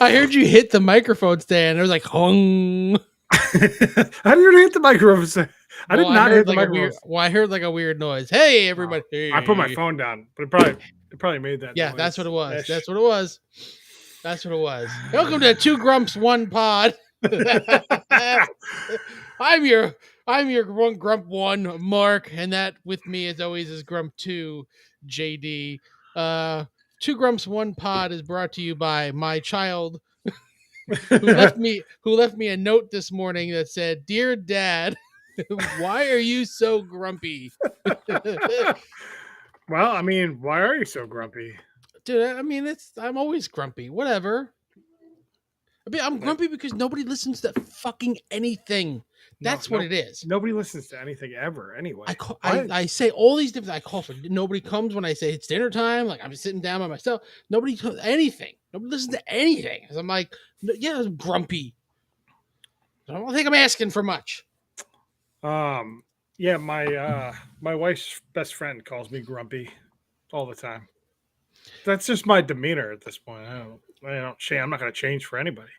I heard you hit the microphone stand. It was like hung. How did you hit the microphone? I did not hit the microphone. I heard like a weird noise. Hey, everybody! Hey. I put my phone down, but it probably made that. Yeah, noise. That's what it was. That's what it was. That's what it was. Welcome to Two Grumps One Pod. I'm your Grump One, Mark, and that with me as always is Grump Two, JD. Two Grumps One Pod is brought to you by my child, who left me a note this morning that said, "Dear Dad, why are you so grumpy?" Well, I mean, why are you so grumpy? Dude, I mean, I'm always grumpy. Whatever. I mean, I'm grumpy because nobody listens to fucking anything. That's what it is. Nobody listens to anything ever anyway. I say all these different, I call for, nobody comes when I say it's dinner time. Like I'm sitting down by myself. Nobody does anything. Nobody listens to anything. I'm like, yeah, I'm grumpy. I don't think I'm asking for much. Yeah, my wife's best friend calls me grumpy all the time. That's just my demeanor at this point. I don't change. I'm not going to change for anybody.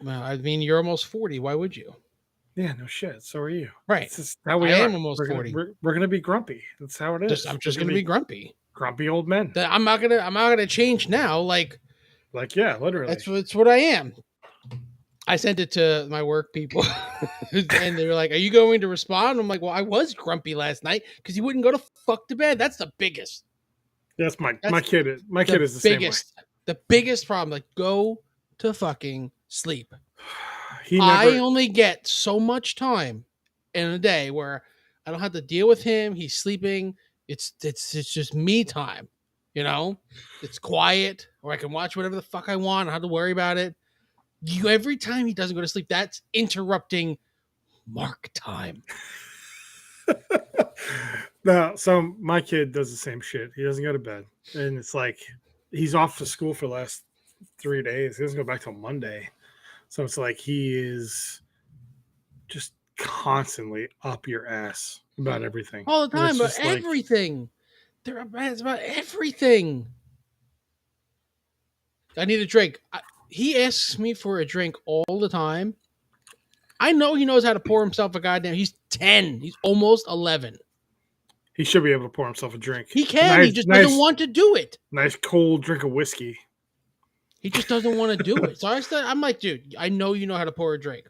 Well, I mean, you're almost 40. Why would you? Yeah, no shit. So are you. Right. This is how we are. I am almost 40. We're going to be grumpy. That's how it is. I'm just going to be grumpy. Grumpy old men. I'm not gonna change now. Like yeah, literally. That's what I am. I sent it to my work people, and they were like, "Are you going to respond?" I'm like, "Well, I was grumpy last night because you wouldn't go to fuck to bed. That's the biggest." That's my kid. My kid is the biggest, same way. The biggest problem. Like, go to fucking sleep. I only get so much time in a day where I don't have to deal with him. He's sleeping. It's just me time. You know, it's quiet, or I can watch whatever the fuck I want. I don't have to worry about it. Every time he doesn't go to sleep, that's interrupting Mark time. No, so my kid does the same shit. He doesn't go to bed, and it's like he's off to school for the last 3 days. He doesn't go back till Monday, so it's like he is just constantly up your ass about everything all the time. About everything. They're about everything. I need a drink. He asks me for a drink all the time. I know he knows how to pour himself a goddamn. He's 10. He's almost 11. He should be able to pour himself a drink. He can. He just doesn't want to do it. Nice cold drink of whiskey. He just doesn't want to do it. So I'm like, dude, I know you know how to pour a drink.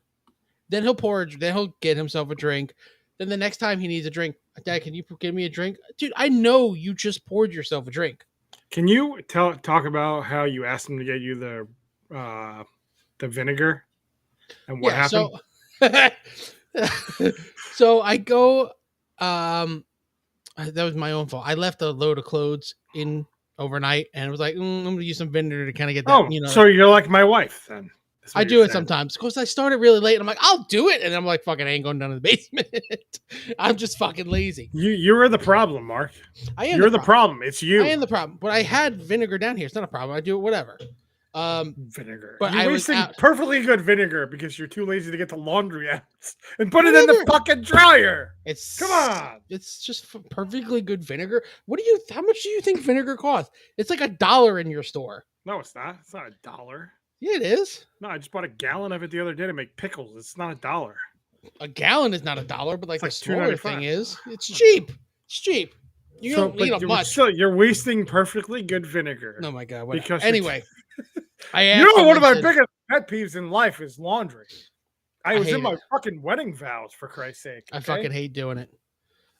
Then he'll get himself a drink. Then the next time he needs a drink, Dad, can you give me a drink? Dude, I know you just poured yourself a drink. Can you talk about how you asked him to get you the vinegar and what happened? So I go, that was my own fault. I left a load of clothes in overnight and it was like, I'm going to use some vinegar to kind of get that, So you're like my wife then. I do it sometimes because I started really late and I'm like, I'll do it. And I'm like, fucking, I ain't going down to the basement. I'm just fucking lazy. You're the problem, Mark. You're the problem. It's you. I am the problem. But I had vinegar down here. It's not a problem. I do it, whatever. Vinegar. But you're wasting perfectly good vinegar because you're too lazy to get the laundry out and put it in the fucking dryer. Come on. It's just perfectly good vinegar. How much do you think vinegar costs? It's like $1 in your store. No, it's not. It's not $1. Yeah, it is. No, I just bought a gallon of it the other day to make pickles. It's not $1. A gallon is not $1, but like the smaller thing is. It's cheap. It's cheap. You don't need much. You're wasting perfectly good vinegar. Oh my god! Whatever. Anyway, one of my biggest pet peeves in life is laundry. I was in my fucking wedding vows, for Christ's sake. Okay? I fucking hate doing it.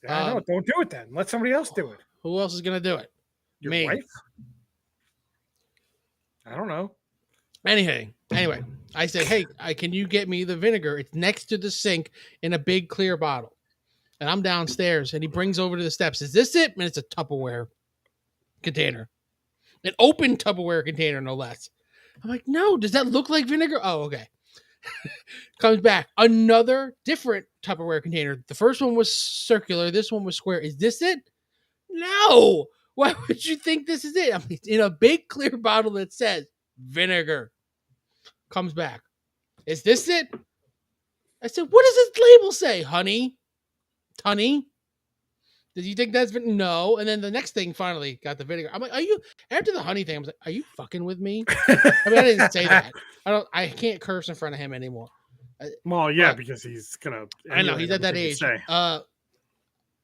Yeah, I know. Don't do it then. Let somebody else do it. Who else is gonna do it? Your wife? I don't know. Anyway, I said, hey, can you get me the vinegar? It's next to the sink in a big clear bottle. And I'm downstairs, and he brings over to the steps. Is this it? And it's a Tupperware container. An open Tupperware container, no less. I'm like, no, does that look like vinegar? Oh, okay. Comes back. Another different Tupperware container. The first one was circular. This one was square. Is this it? No. Why would you think this is it? I mean, in a big clear bottle that says vinegar. Comes back. Is this it? I said, what does this label say, honey? Honey? Did you think that's no? And then the next thing finally got the vinegar. I'm like, are you after the honey thing? I was like, are you fucking with me? I mean, I didn't say that. I can't curse in front of him anymore. Well, yeah, because he's gonna. I know he's at that age.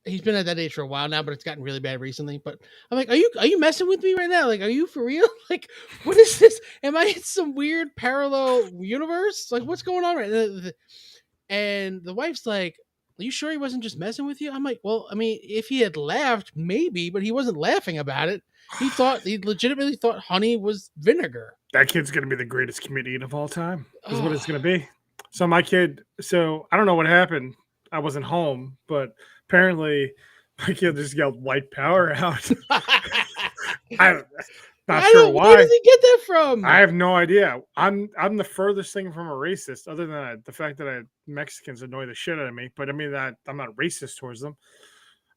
He's been at that age for a while now, but it's gotten really bad recently. But I'm like, are you messing with me right now? Like, are you for real? Like, what is this? Am I in some weird parallel universe? Like, what's going on right now? And the wife's like, are you sure he wasn't just messing with you? I'm like, well, I mean, if he had laughed, maybe, but he wasn't laughing about it. He legitimately thought honey was vinegar. That kid's gonna be the greatest comedian of all time. Is what it's gonna be. So my kid, I don't know what happened. I wasn't home, but apparently my kid just yelled white power out. I'm not sure why. Where does he get that from? I have no idea. I'm the furthest thing from a racist, other than the fact that Mexicans annoy the shit out of me. But I mean that I'm not racist towards them.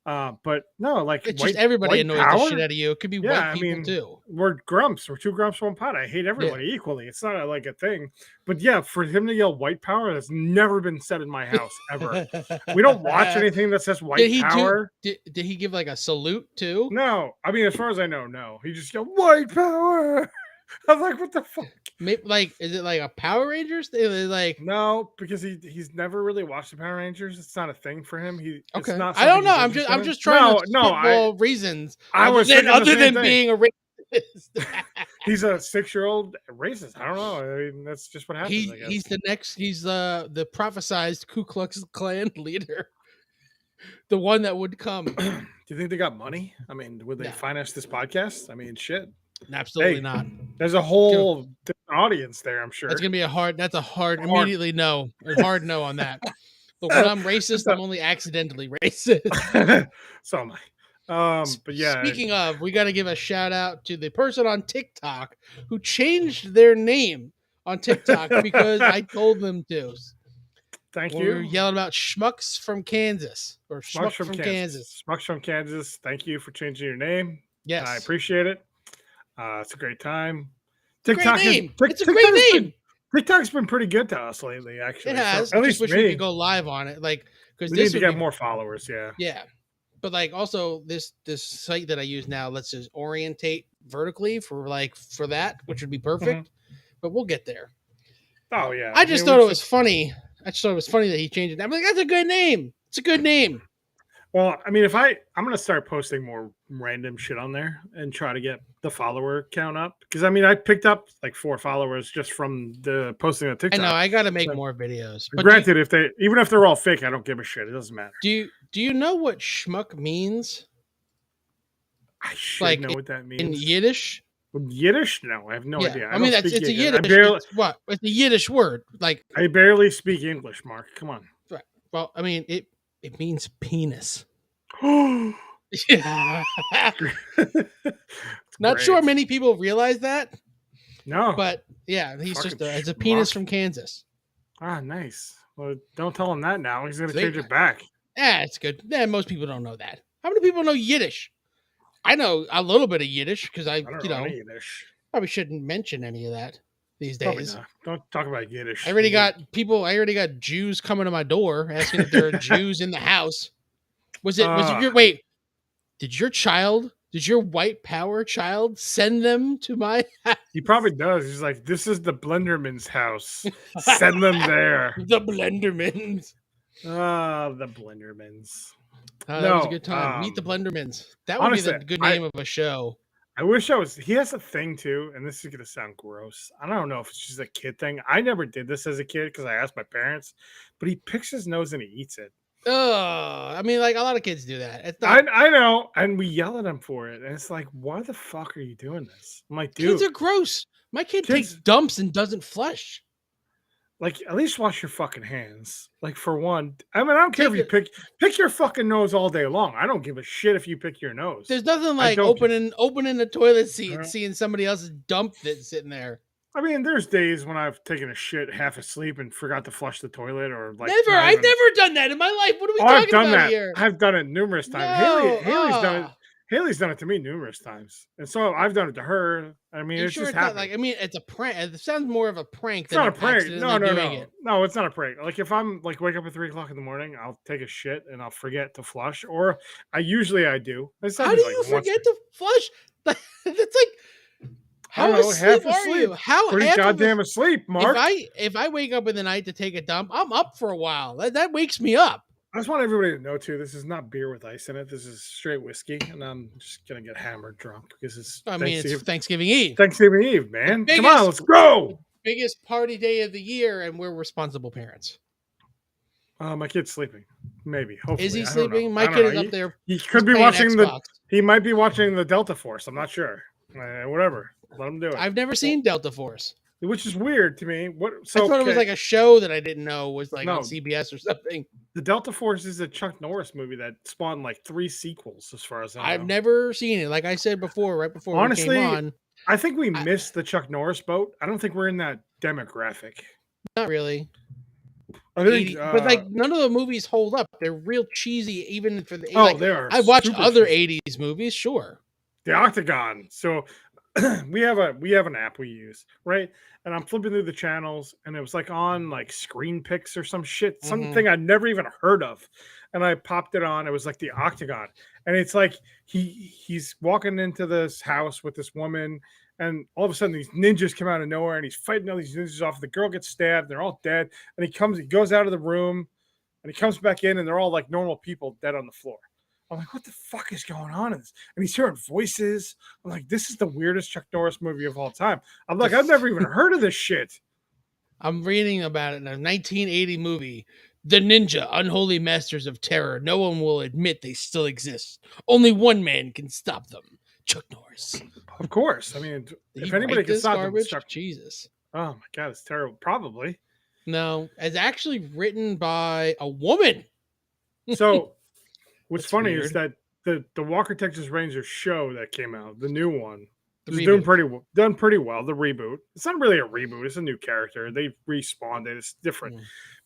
But no, like it's just everybody annoys the shit out of you. It could be white people too. We're grumps. We're two grumps, one pot. I hate everybody equally. It's not like a thing. But yeah, for him to yell white power, that's never been said in my house ever. We don't watch anything that says white power. Did he give like a salute too? No. I mean, as far as I know, no. He just yelled white power. I was like, what the fuck? Maybe, like, is it like a Power Rangers thing? Like, no, because he's never really watched the Power Rangers. It's not a thing for him. Okay. It's not I don't know. I'm just trying to reasons. I was other than being a racist. He's a 6-year-old racist. I don't know. I mean, that's just what happens. I guess. He's the next. He's the prophesized Ku Klux Klan leader, the one that would come. Do you think they got money? I mean, would they finance this podcast? I mean, shit. Absolutely not. There's a whole audience there, I'm sure. That's gonna be immediately no. A hard no on that. But when I'm racist, I'm only accidentally racist. So am I. But yeah. Speaking of, we gotta give a shout out to the person on TikTok who changed their name on TikTok because I told them to. Thank you. We were yelling about Schmucks from Kansas. Or Schmucks from Kansas. Schmucks from Kansas. Thank you for changing your name. Yes. I appreciate it. It's a great time. TikTok it's a great name. TikTok's been pretty good to us lately, actually. It has. So, at least wish we could go live on it, like because we need to get more followers. Yeah. Yeah, but like also this site that I use now lets us orientate vertically for that, which would be perfect. Mm-hmm. But we'll get there. Oh yeah. I just thought it was funny. I just thought it was funny that he changed it. I'm like, that's a good name. It's a good name. Well, I mean, I'm going to start posting more random shit on there and try to get the follower count up. Because, I mean, I picked up like 4 followers just from the posting on TikTok. I know, I got to make more videos. But granted, even if they're all fake, I don't give a shit. It doesn't matter. Do you know what schmuck means? I should know what that means. In Yiddish? Yiddish? No, I have no idea. I mean, it's a Yiddish. It's a Yiddish word. Like I barely speak English, Mark. Come on. Right. Well, I mean, it means penis. Yeah. Not sure many people realize that. No. But yeah, he's it's a penis from Kansas. Ah, nice. Well, don't tell him that now. He's going to change it back. Yeah, it's good. Yeah, most people don't know that. How many people know Yiddish? I know a little bit of Yiddish because I know Yiddish. Probably shouldn't mention any of that these days. Don't talk about Yiddish. I already got Jews coming to my door asking if there are Jews in the house. Was it wait, did your white power child send them to my house? He probably does. He's like, this is the Blenderman's house. Send them there. The Blendermans. The Blendermans. That was a good time. Meet the Blendermans. That would be the good name of a show. I wish he has a thing too, and this is going to sound gross. I don't know if it's just a kid thing. I never did this as a kid because I asked my parents, but he picks his nose and he eats it. Oh, I mean, like a lot of kids do that. It's not... I know, and we yell at him for it, and it's like, why the fuck are you doing this? I'm like, dude, kids are gross. My kid takes dumps and doesn't flush. Like, at least wash your fucking hands. Like, for one, I mean, I don't care if you pick your fucking nose all day long. I don't give a shit if you pick your nose. There's nothing like opening the toilet seat and seeing somebody else's dump that's sitting there. I mean, there's days when I've taken a shit half asleep and forgot to flush the toilet, or like Never. not I've even. never done that in my life. What are we Oh, I've talking done about that. here? I've done it numerous times. No. Haley's done it. Haley's done it to me numerous times, and so I've done it to her. I mean, Are you it's sure just it's not happened. like? I mean, it's a prank. It sounds more of a prank It's than not a I'm prank. accidentally doing it. No. It's not a prank. Like if I'm like wake up at 3 o'clock in the morning, I'll take a shit and I'll forget to flush, or I do. This How do happens like you once. forget to flush? That's like, I don't how know, asleep half are you? asleep. How Pretty half of goddamn asleep, Mark. if I wake up in the night to take a dump, I'm up for a while. That wakes me up. I just want everybody to know too. This is not beer with ice in it. This is straight whiskey, and I'm just gonna get hammered drunk because it's It's Thanksgiving Eve. Thanksgiving Eve, man. Come on, let's go. Biggest party day of the year, and we're responsible parents. My kid's sleeping. Maybe. Hopefully. Is he sleeping? My I don't kid know. is up there. He could be watching Xbox. He might be watching the Delta Force. I'm not sure. Whatever. Let him do it. I've never seen Delta Force, which is weird to me. So I thought it was like a show that I didn't know was like on CBS or something. The Delta Force is a Chuck Norris movie that spawned like 3 sequels, as far as I know. I've never seen it. Like I said before, right before honestly, we came on, I think we missed the Chuck Norris boat. I don't think we're in that demographic. Not really. I think, but like none of the movies hold up. They're real cheesy, even for the. They are. I watched other '80s movies, sure. The Octagon. So we have an app we use, right? And I'm flipping through the channels, and it was like on like Screen Picks or some shit, something I'd never even heard of. And I popped it on. It was like the Octagon, and it's like he's walking into this house with this woman. And all of a sudden, these ninjas come out of nowhere, and he's fighting all these ninjas off. The girl gets stabbed; they're all dead. And he goes out of the room, and he comes back in, and they're all like normal people dead on the floor. I'm like, what the fuck is going on in this? And he's hearing voices. I'm like, this is the weirdest Chuck Norris movie of all time. I'm like, I've never even heard of this shit. I'm reading about it in a 1980 movie, The Ninja, Unholy Masters of Terror. No one will admit they still exist. Only one man can stop them. Chuck Norris. Of course. I mean, if anybody can stop them, it's Chuck. Jesus. Oh my God, it's terrible. Probably. No, it's actually written by a woman. So what's funny is that the Walker Texas Ranger show that came out, the new one, is done pretty well. The reboot. It's not really a reboot. It's a new character. They respawned it. It's different.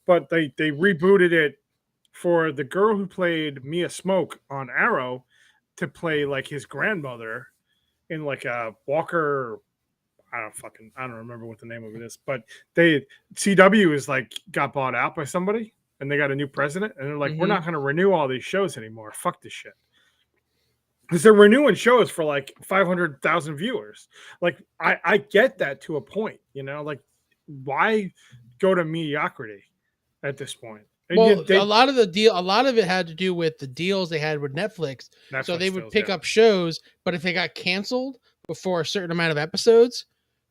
But they rebooted it for the girl who played Mia Smoke on Arrow to play like his grandmother in like a Walker. I don't remember what the name of it is, but CW is like got bought out by somebody and they got a new president and they're like, we're not going to renew all these shows anymore. Fuck this shit. Because they're renewing shows for like 500,000 viewers. Like I get that to a point, like why go to mediocrity at this point? Well, a lot of it had to do with the deals they had with Netflix. So they would pick up shows, but if they got canceled before a certain amount of episodes,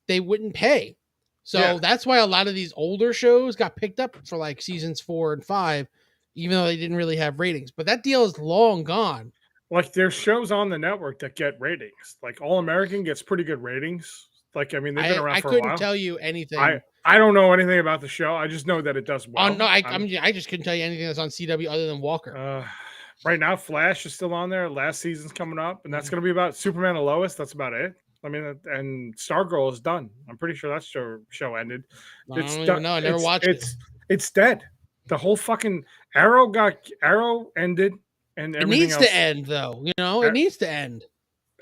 they wouldn't pay. So that's why a lot of these older shows got picked up for like seasons 4 and 5, even though they didn't really have ratings. But that deal is long gone. Like there's shows on the network that get ratings. Like All American gets pretty good ratings. Like, I mean, they've been around for a while. I couldn't tell you anything. I don't know anything about the show. I just know that it does well. No, I just couldn't tell you anything that's on CW other than Walker. Right now, Flash is still on there. Last season's coming up, and that's going to be about Superman and Lois. That's about it. I mean, and Stargirl is done. I'm pretty sure that show ended. It's done. No, I never watched it. It's dead. The whole fucking Arrow ended, and it needs to end, though. It needs to end.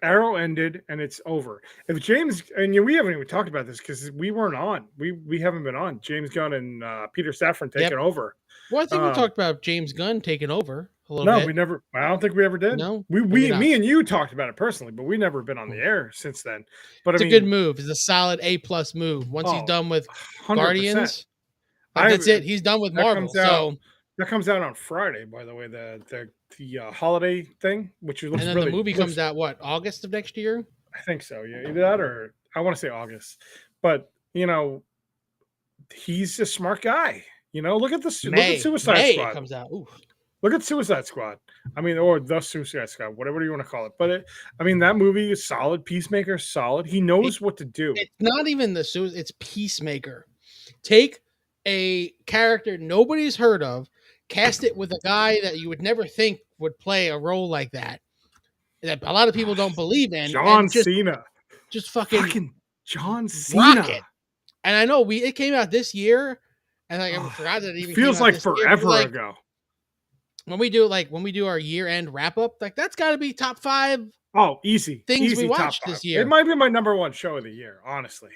Arrow ended and it's over. If James we haven't even talked about this because we weren't on. We haven't been on. James Gunn and Peter Safran taking over. Well, I think we talked about James Gunn taking over a little bit. No, we never. I don't think we ever did. No, me and you talked about it personally, but we never been on the air since then. But it's a good move. It's a solid A+ move. Once he's done with 100%. Guardians, that's it. He's done with Marvel. That comes out on Friday, by the way. The holiday thing, which looks and then really, the movie comes out August of next year. I think so. Yeah, either that or I want to say August. But he's a smart guy. Look at Suicide Squad comes out. Oof. Look at Suicide Squad. I mean, or the Suicide Squad, whatever you want to call it. But that movie is solid. Peacemaker, solid. He knows what to do. It's not even it's Peacemaker. Take a character nobody's heard of, cast it with a guy that you would never think would play a role like that a lot of people don't believe in. John Cena. Just fucking John Cena. Rocket. And I know it came out this year, and like I forgot that it even came feels out like this year. But forever ago. When we do our year end wrap up, like that's got to be top 5 Oh, easy things we top watched 5. this It year. might be my number 1 show of the year, honestly.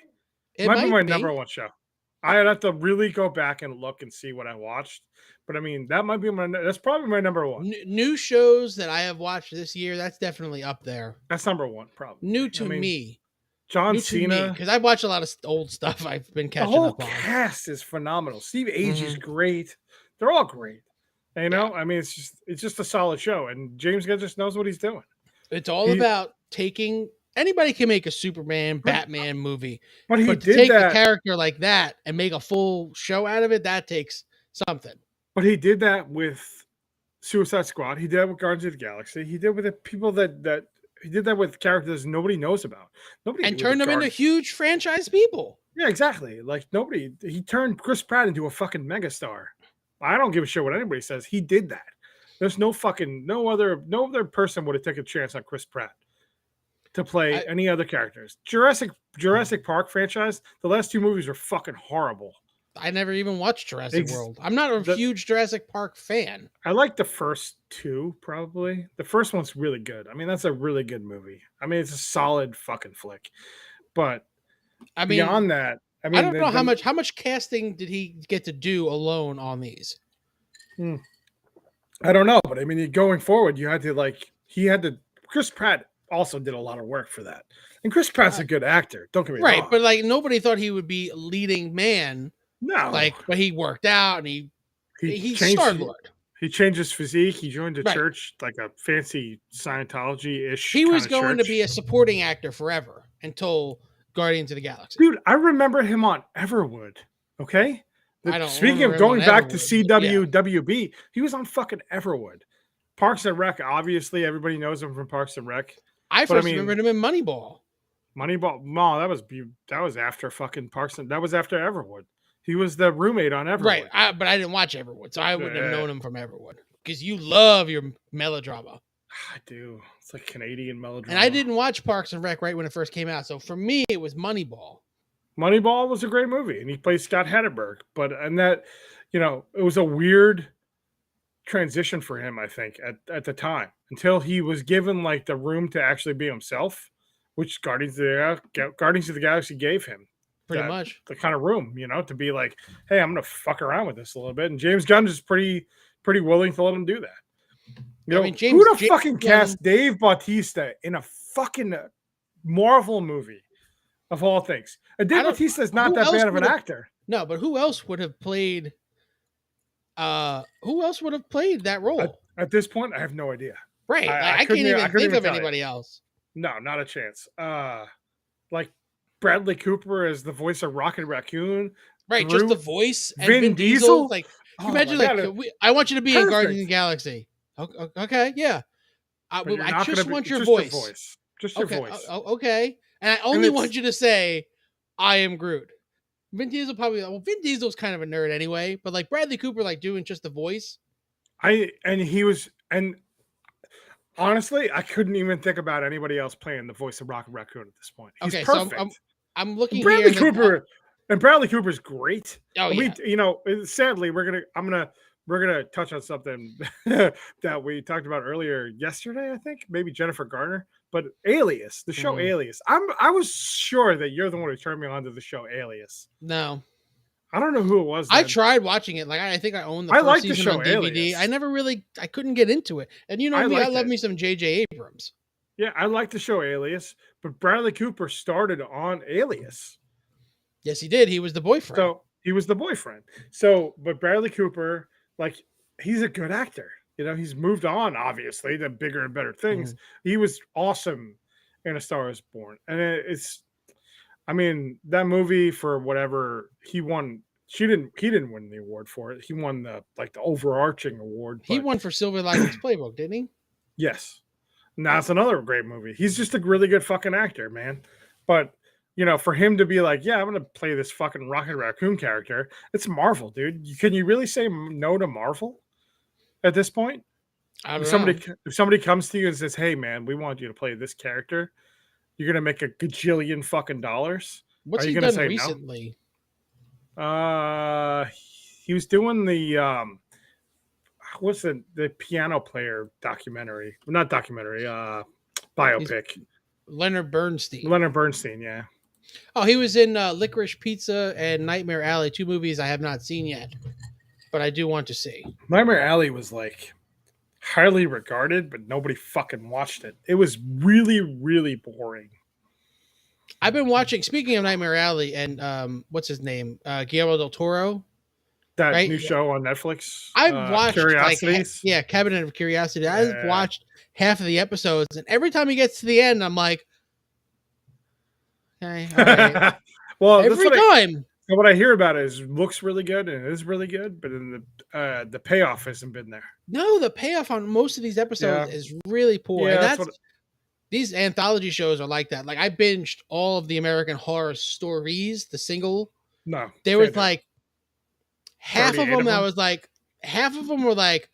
It Might be might my be. number 1 show. I'd have to really go back and look and see what I watched, but I mean that might be that's probably my number 1. New shows that I have watched this year, that's definitely up there. That's number 1, probably. New to me. John New Cena, to me, because I've watched a lot of old stuff I've been the catching whole up on. cast is phenomenal. Steve Agee's great. They're all great. You know, I mean, it's just a solid show, and James Gunn just knows what he's doing. It's all about taking. Anybody can make a Superman, Batman movie, but to take a character like that and make a full show out of it, that takes something. But he did that with Suicide Squad. He did that with Guardians of the Galaxy. He did with the people that he did that with characters nobody knows about. And turned them into huge franchise people. Yeah, exactly. Like he turned Chris Pratt into a fucking megastar. I don't give a shit what anybody says. He did that. There's no other person would have taken a chance on Chris Pratt to play any other characters. Jurassic Park franchise, the last 2 movies were fucking horrible. I never even watched Jurassic World. I'm not a huge Jurassic Park fan. I like the first 2, probably. The first one's really good. I mean, that's a really good movie. I mean, it's a solid fucking flick. But I mean, beyond that, I mean, I don't know how much casting did he get to do alone on these? I don't know, but I mean, going forward, you had to Chris Pratt also did a lot of work for that. And Chris Pratt's a good actor. Don't get me wrong. Right, but like nobody thought he would be leading man. No. But he worked out and he's Star-Lord. He changed his physique. He joined a church, like a fancy Scientology-ish. He was going to be a supporting actor forever until Guardians of the Galaxy. Dude, I remember him on Everwood. Okay? Speaking of going back to CWWB, he was on fucking Everwood. Parks and Rec, obviously, everybody knows him from Parks and Rec. I remembered him in Moneyball. No, that was after fucking Parks and that was after Everwood. He was the roommate on Everwood. Right, but I didn't watch Everwood, so I wouldn't have known him from Everwood. Because you love your melodrama. I do. It's like Canadian melodrama. And I didn't watch Parks and Rec right when it first came out, so for me, it was Moneyball. Moneyball was a great movie, and he played Scott Hedberg. It was a weird transition for him, I think, at the time, until he was given like the room to actually be himself, which Guardians of the Galaxy gave him. Pretty much the kind of room, to be like, hey, I'm gonna fuck around with this a little bit. And James Gunn is pretty willing to let him do that. Who the fucking cast Dave Bautista in a fucking Marvel movie of all things? And Dave Bautista is not that bad of an actor. No, but who else would have played? Who else would have played that role? At this point, I have no idea. Right, I can't even think of anybody else. No, not a chance. Like Bradley Cooper as the voice of Rocket Raccoon. Right, just the voice. And Vin Diesel. Like, imagine, I want you to be in Guardians of the Galaxy. Okay, yeah. I just want your voice. Just your voice. Okay. And I only want you to say, I am Groot. Vin Diesel Vin Diesel's kind of a nerd anyway, but like Bradley Cooper, like doing just the voice. Honestly, I couldn't even think about anybody else playing the voice of Rocket Raccoon at this point. He's perfect. So I'm looking Bradley Cooper, and Bradley Cooper's great. Oh, yeah. Sadly, we're gonna touch on something that we talked about earlier yesterday. I think maybe Jennifer Garner, but Alias, the show Alias. I was sure that you're the one who turned me on to the show Alias. No, I don't know who it was. I tried watching it. Like I think I own the first season on DVD. Alias. I couldn't get into it. And I love me some J.J. Abrams. Yeah, I like the show Alias, but Bradley Cooper started on Alias. Yes, he did. He was the boyfriend. So he was the boyfriend. So, but Bradley Cooper, like, he's a good actor. He's moved on, obviously, to bigger and better things. He was awesome in A Star Is Born. And that movie, for whatever he won, he didn't win the award for it. He won the overarching award. He won for Silver Linings Playbook, didn't he? Yes. And that's another great movie. He's just a really good fucking actor, man. But, for him to be like, yeah, I'm going to play this fucking Rocket Raccoon character. It's Marvel, dude. Can you really say no to Marvel at this point? I don't know. If somebody comes to you and says, hey, man, we want you to play this character, you're going to make $1 gajillion fucking dollars. What's he done recently? He was doing the what's the piano player documentary? Not documentary. He's Biopic. Leonard Bernstein. Leonard Bernstein. Yeah. Oh, he was in Licorice Pizza and Nightmare Alley, 2 movies I have not seen yet, but I do want to see. Nightmare Alley was like highly regarded, but nobody fucking watched it. It was really, really boring. I've been watching. Speaking of Nightmare Alley and what's his name, Guillermo del Toro, That right? new show on Netflix. I've watched Curiosities. Cabinet of Curiosity. I've watched half of the episodes, and every time he gets to the end, I'm like, okay, all right. Well, every time. What I hear about it is looks really good and it is really good, but then the payoff hasn't been there. No, the payoff on most of these episodes is really poor. Yeah, and that's these anthology shows are like that. Like I binged all of the American Horror Stories, the single. No, there was like half of them. That was like half of them were like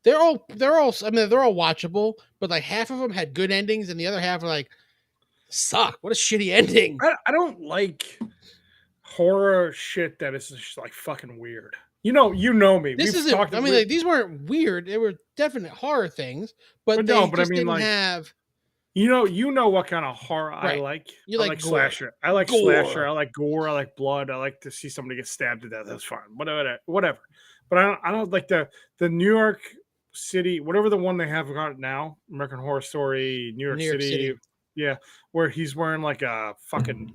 they're all. I mean, they're all watchable, but like half of them had good endings, and the other half were like suck. What a shitty ending. I don't like horror shit that is just like fucking weird. You know me. This isn't. I mean, like, these weren't weird. They were definite horror things, but they just didn't have. You know what kind of horror I like? You like slasher. I like gore. Slasher. I like gore. I like blood. I like to see somebody get stabbed to death. That's fine. Whatever. But I don't like the New York City, whatever the one they have got now, American Horror Story, New York City. Yeah, where he's wearing like a fucking.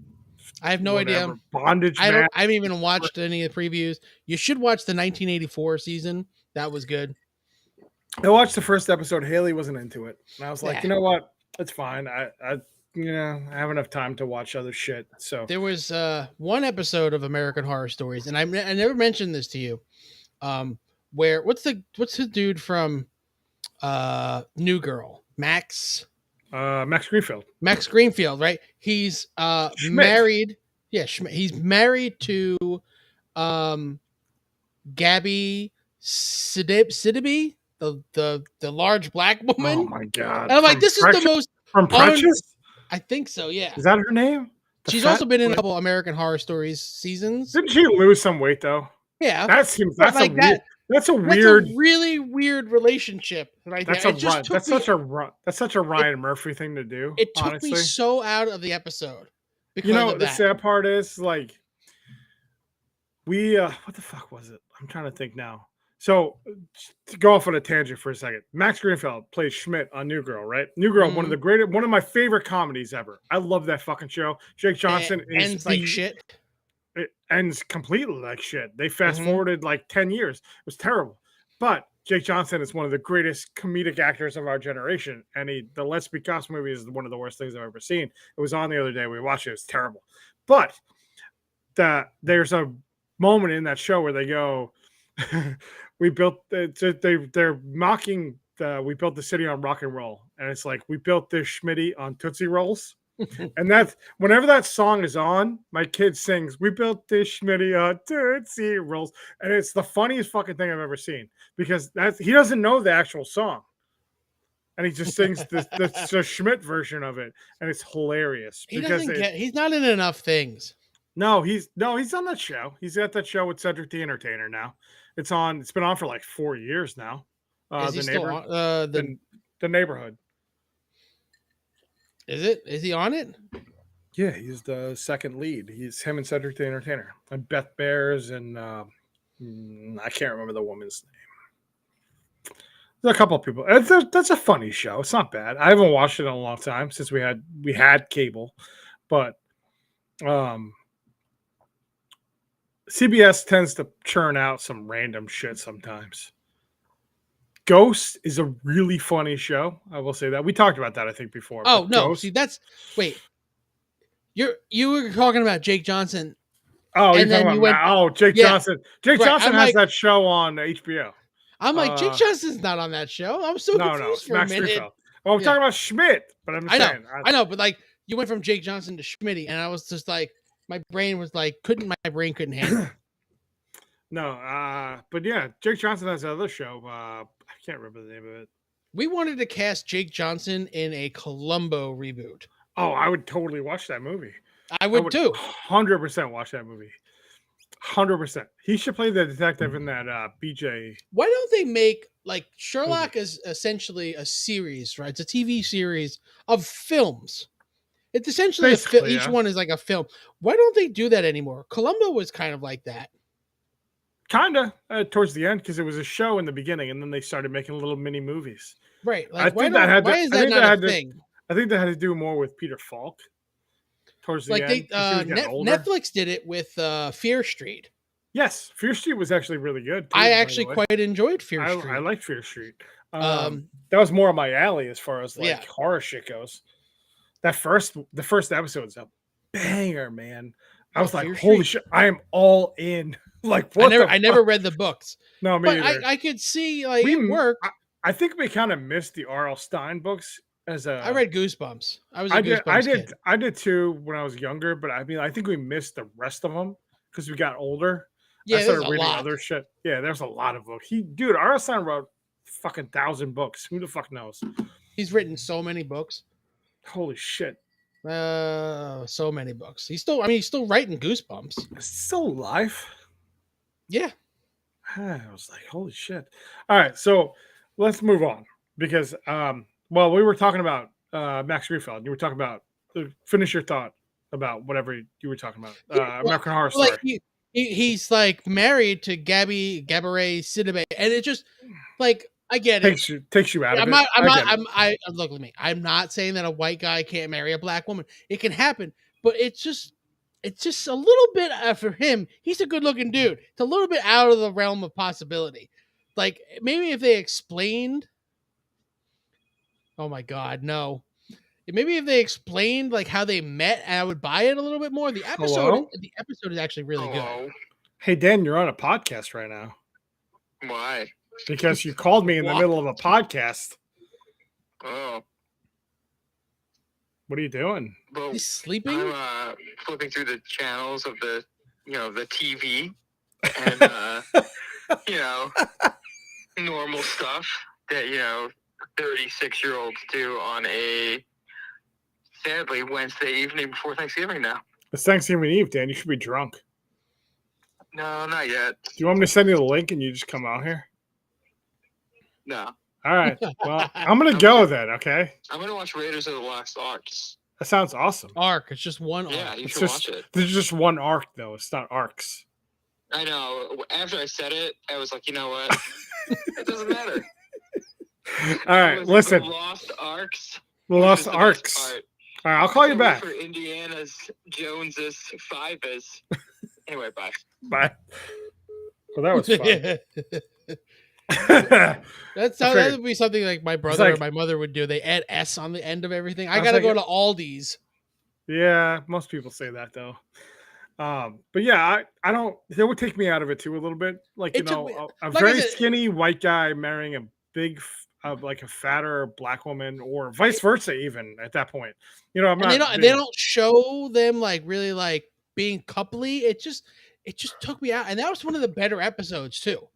I have no idea. Bondage. I haven't even watched any of the previews. You should watch the 1984 season. That was good. I watched the first episode. Haley wasn't into it, and I was like, you know what? It's fine. I have enough time to watch other shit. So there was one episode of American Horror Stories, and I never mentioned this to you. Where what's the dude from New Girl? Max Greenfield. Max Greenfield, right? He's married. Yeah, he's married to Gabby Sidibe, the large black woman. Oh my god! And I'm like, this is the most from Precious. I think so. Yeah. Is that her name? She's also been in a couple American Horror Stories seasons. Didn't she lose some weight though? Yeah. That's a really weird relationship right there. That's such a Ryan Murphy thing to do. It took me so out of the episode. The sad part is like we what the fuck was it? I'm trying to think now. So to go off on a tangent for a second, Max Greenfield plays Schmidt on New Girl, right? New Girl, one of my favorite comedies ever. I love that fucking show. Jake Johnson ends like shit. It ends completely like shit. They fast forwarded like 10 years. It was terrible. But Jake Johnson is one of the greatest comedic actors of our generation. And the Let's Be Cops movie is one of the worst things I've ever seen. It was on the other day. We watched it. It was terrible. But there's a moment in that show where they go, we built they're mocking we built the city on rock and roll, and it's like we built this Schmitty on Tootsie Rolls. And that's whenever that song is on, my kid sings, we built this Schmitty on Tootsie Rolls, and it's the funniest fucking thing I've ever seen, because he doesn't know the actual song, and he just sings the Schmidt version of it, and it's hilarious. He's not in enough things. No, he's on that show. He's at that show with Cedric the Entertainer now. It's been on for like 4 years now. Is he still on, the Neighborhood. Is he on it? Yeah, he's the second lead. He's him and Cedric the Entertainer. And Beth Bears and I can't remember the woman's name. There's a couple of people. That's a funny show. It's not bad. I haven't watched it in a long time since we had cable. But CBS tends to churn out some random shit sometimes. Ghost is a really funny show. I will say that. We talked about that, I think, before. Oh, no. Ghost, see, wait. You were talking about Jake Johnson. Oh, Jake Johnson. Jake Johnson has that show on HBO. I'm like, Jake Johnson's not on that show. I'm so confused for a minute. Well, I'm talking about Schmidt, but I'm saying. I know, but like, you went from Jake Johnson to Schmitty, and I was just like, my brain couldn't handle it. No, but yeah, Jake Johnson has another show. I can't remember the name of it. We wanted to cast Jake Johnson in a Columbo reboot. Oh, I would totally watch that movie. I would too. 100% watch that movie. 100%. He should play the detective in that BJ. Why don't they make like movie. Sherlock is essentially a series, right? It's a TV series of films. It's essentially a film. Basically, Each yeah. one is like a film. Why don't they do that anymore? Columbo was kind of like that. Kind of towards the end because it was a show in the beginning, and then they started making little mini movies. Right. I Like think that had to. why is I that think not that a had to. thing? I think that had to do more with Peter Falk towards the Like end because he was getting older. Netflix did it with Fear Street. Yes, Fear Street was actually really good too. I By the actually way, quite enjoyed Fear I Street. liked Fear Street. Um, That was more of my alley as far as like yeah. horror shit goes. The first episode was a banger, man. I was like, Fear holy Street. shit, I am all in. Like, what? I never read the books. No, me But either. I could see like it worked. I think we kind of missed the R.L. Stein books as a. I read Goosebumps. I was a Goosebumps kid. I did too when I was younger, but I mean, I think we missed the rest of them because we got older. Yeah, I there's started a reading lot. other shit. Yeah, there's a lot of books. Dude, R.L. Stein wrote fucking 1,000 books. Who the fuck knows? He's written so many books. Holy shit. So many books. He's still writing Goosebumps. Is he still alive? Yeah. I was like, holy shit. All right, so let's move on because well, we were talking about Max Greenfield. You were talking about finish your thought about whatever you were talking about. American Horror Story. Like he's like married to Gabourey Sidibe, and it just like I get it. Takes you out of it. Look at me. I'm not saying that a white guy can't marry a black woman. It can happen, but it's just a little bit for him. He's a good looking dude. It's a little bit out of the realm of possibility. Like maybe if they explained. Oh my God, no. Maybe if they explained like how they met, I would buy it a little bit more. The episode is actually really good. Hey Dan, you're on a podcast right now. Why? Because you called me in the middle of a podcast. Oh. What are you doing? Well, he's sleeping? I'm flipping through the channels of the TV and, normal stuff that, 36-year-olds do on a, sadly, Wednesday evening before Thanksgiving now. It's Thanksgiving Eve, Dan. You should be drunk. No, not yet. Do you want me to send you the link and you just come out here? No. All right. Well, I'm going to go then, okay? I'm going to watch Raiders of the Lost Ark. That sounds awesome. Arc. It's just one arc. Yeah, you should watch it. There's just one arc, though. It's not arcs. I know. After I said it, I was like, you know what? It doesn't matter. All right, listen. The Lost Arcs. The Lost Arcs. All right, I'll call you back. For Indiana's, Jones's, Five's. Anyway, bye. Bye. Well, that was fun. That would be something like my brother or my mother would do. They add S on the end of everything. I gotta go to Aldi's. Yeah, most people say that though. But yeah, I don't. It would take me out of it too a little bit. Like a very skinny white guy marrying a big, like a fatter black woman, or vice versa. Even at that point, I'm not. They don't show them like really like being coupley. It just took me out, and that was one of the better episodes too.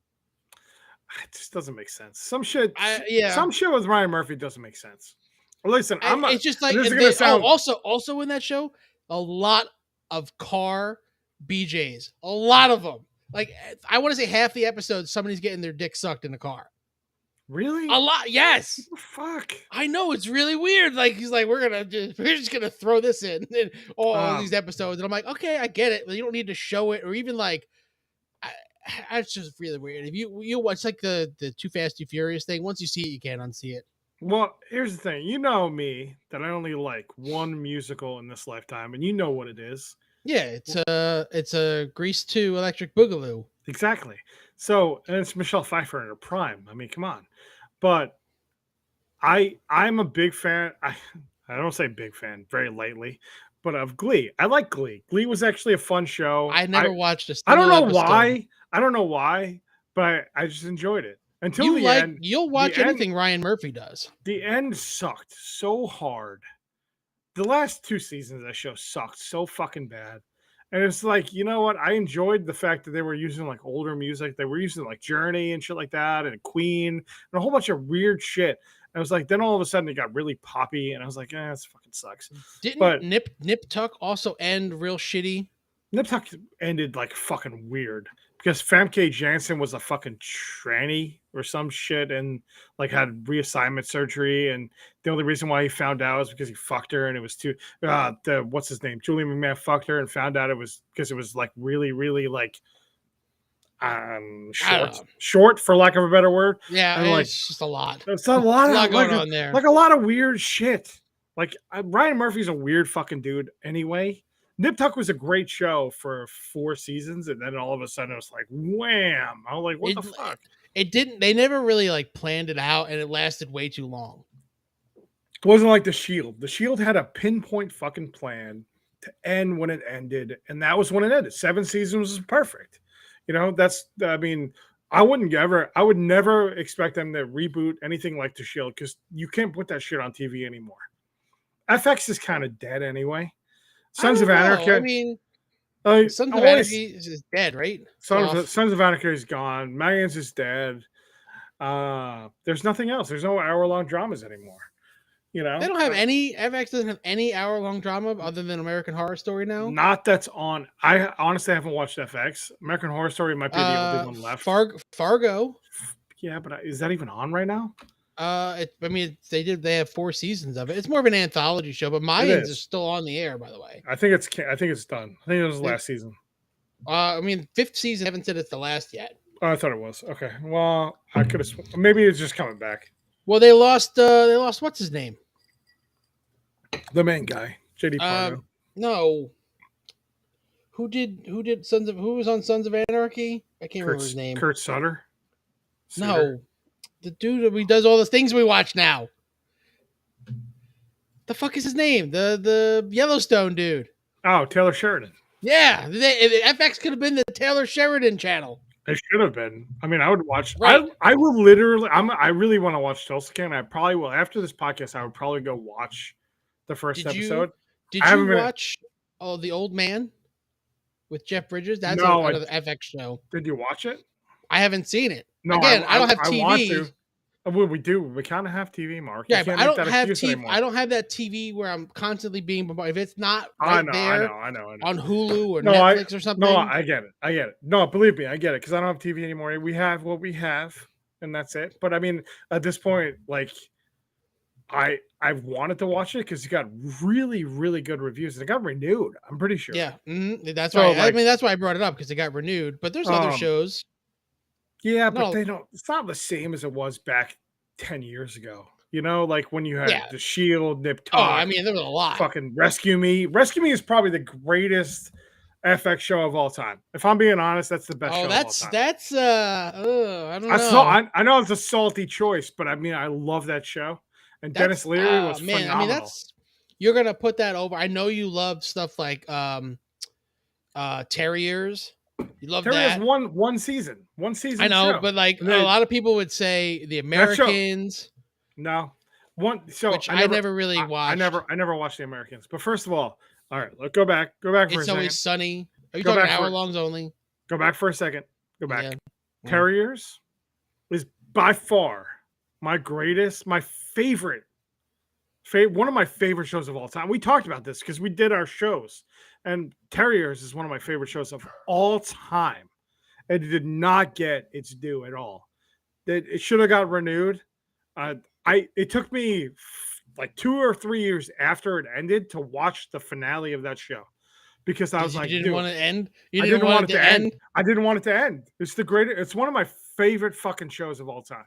It just doesn't make sense. Some shit with Ryan Murphy doesn't make sense. Well, listen, it's just like also in that show, a lot of car BJs, a lot of them. Like I want to say half the episodes, somebody's getting their dick sucked in the car. Really? A lot, yes. What the fuck? I know, it's really weird. Like he's like, we're just gonna throw this in all these episodes, and I'm like, okay, I get it. But you don't need to show it, or even like. It's just really weird. If you watch like the Too Fast Too Furious thing, once you see it, you can't unsee it. Well, here's the thing. You know me that I only like one musical in this lifetime, and you know what it is. Yeah, it's a Grease 2 Electric Boogaloo. Exactly. So, and it's Michelle Pfeiffer in her prime. I mean, come on. But I'm a big fan. I don't say big fan very lightly, but of Glee. I like Glee. Glee was actually a fun show. I never watched a I don't know why. I don't know why, but I just enjoyed it. Until the end. You'll watch anything Ryan Murphy does. The end sucked so hard. The last 2 seasons of that show sucked so fucking bad. And it's like, you know what? I enjoyed the fact that they were using like older music. They were using like Journey and shit like that, and Queen, and a whole bunch of weird shit. And it was like, then all of a sudden it got really poppy, and I was like, this fucking sucks. Didn't Nip Tuck also end real shitty? Nip Tuck ended like fucking weird because Famke Janssen was a fucking tranny or some shit and like had reassignment surgery, and the only reason why he found out was because he fucked her, and it was too what's his name, Julie McMahon fucked her and found out it was because it was like really like short for lack of a better word. Yeah, and like it's just a lot. It's a lot, a lot of, going like, on there. Like a lot of weird shit. Like Ryan Murphy's a weird fucking dude anyway. Nip Tuck was a great show for 4 seasons, and then all of a sudden it was like wham. I was like, what the fuck? It didn't. They never really like planned it out, and it lasted way too long. It wasn't like The Shield. The Shield had a pinpoint fucking plan to end when it ended, and that was when it ended. 7 seasons was perfect. You know, I would never expect them to reboot anything like The Shield because you can't put that shit on TV anymore. FX is kind of dead anyway. Sons of Anarchy. I mean, Sons of Anarchy is dead, right? Sons of Anarchy is gone. Mayans is dead. There's nothing else. There's no hour-long dramas anymore. You know, they don't have any. FX doesn't have any hour-long drama other than American Horror Story now. Not that's on. I honestly haven't watched FX. American Horror Story might be the only one left. Fargo. Yeah, but is that even on right now? They have 4 seasons of it. It's more of an anthology show, but Mayans is still on the air, by the way. I think it's done. I think it was last season. 5th season. I haven't said it's the last yet. Oh, I thought it was. Okay. Well, I could have. Maybe it's just coming back. Well, they lost. What's his name? The main guy, JD Pardo. No. Who was on Sons of Anarchy? I can't remember his name. Kurt Sutter? No. The dude who does all the things we watch now. The fuck is his name? The Yellowstone dude. Oh, Taylor Sheridan. Yeah. FX could have been the Taylor Sheridan channel. It should have been. I mean, I would watch. Right. I will literally. I really want to watch Tulsa King. I probably will. After this podcast, I would probably go watch the first episode. Did you watch The Old Man with Jeff Bridges? That's another FX show. Did you watch it? I haven't seen it. No, again, I don't have TV. I want to. We do. We kind of have TV, Mark. Yeah, but I don't have TV. I don't have that TV where I'm constantly being bombarded. If it's not right there on Hulu or Netflix or something. No, I get it. No, believe me, I get it because I don't have TV anymore. We have what we have, and that's it. But I mean, at this point, like, I've wanted to watch it because it got really, really good reviews and it got renewed. I'm pretty sure. Yeah, that's why. I mean, that's why I brought it up because it got renewed. But there's other shows. Yeah, but they don't. It's not the same as it was back 10 years ago. You know, like when you had The Shield, Nip Tuck. Oh, I mean, there was a lot. Fucking Rescue Me. Rescue Me is probably the greatest FX show of all time. If I'm being honest, that's the best show of all time. I don't know. I know it's a salty choice, but I mean, I love that show. And Dennis Leary was phenomenal. I mean, you're gonna put that over. I know you love stuff like Terriers. You love that. One season. I know, show. But like a lot of people would say The Americans. No. Which I never really watched. I never watched The Americans. But first of all right, let's go back. Go back for a second. It's Always Sunny. Are you talking hour-longs only? Go back for a second. Go back. Yeah. Terriers is by far my favorite, one of my favorite shows of all time. We talked about this because we did our shows, and Terriers is one of my favorite shows of all time. It did not get its due at all. It should have got renewed. It took me like 2 or 3 years after it ended to watch the finale of that show because I was like, you didn't want it to end. I didn't want it to end. I didn't want it to end. It's one of my favorite fucking shows of all time.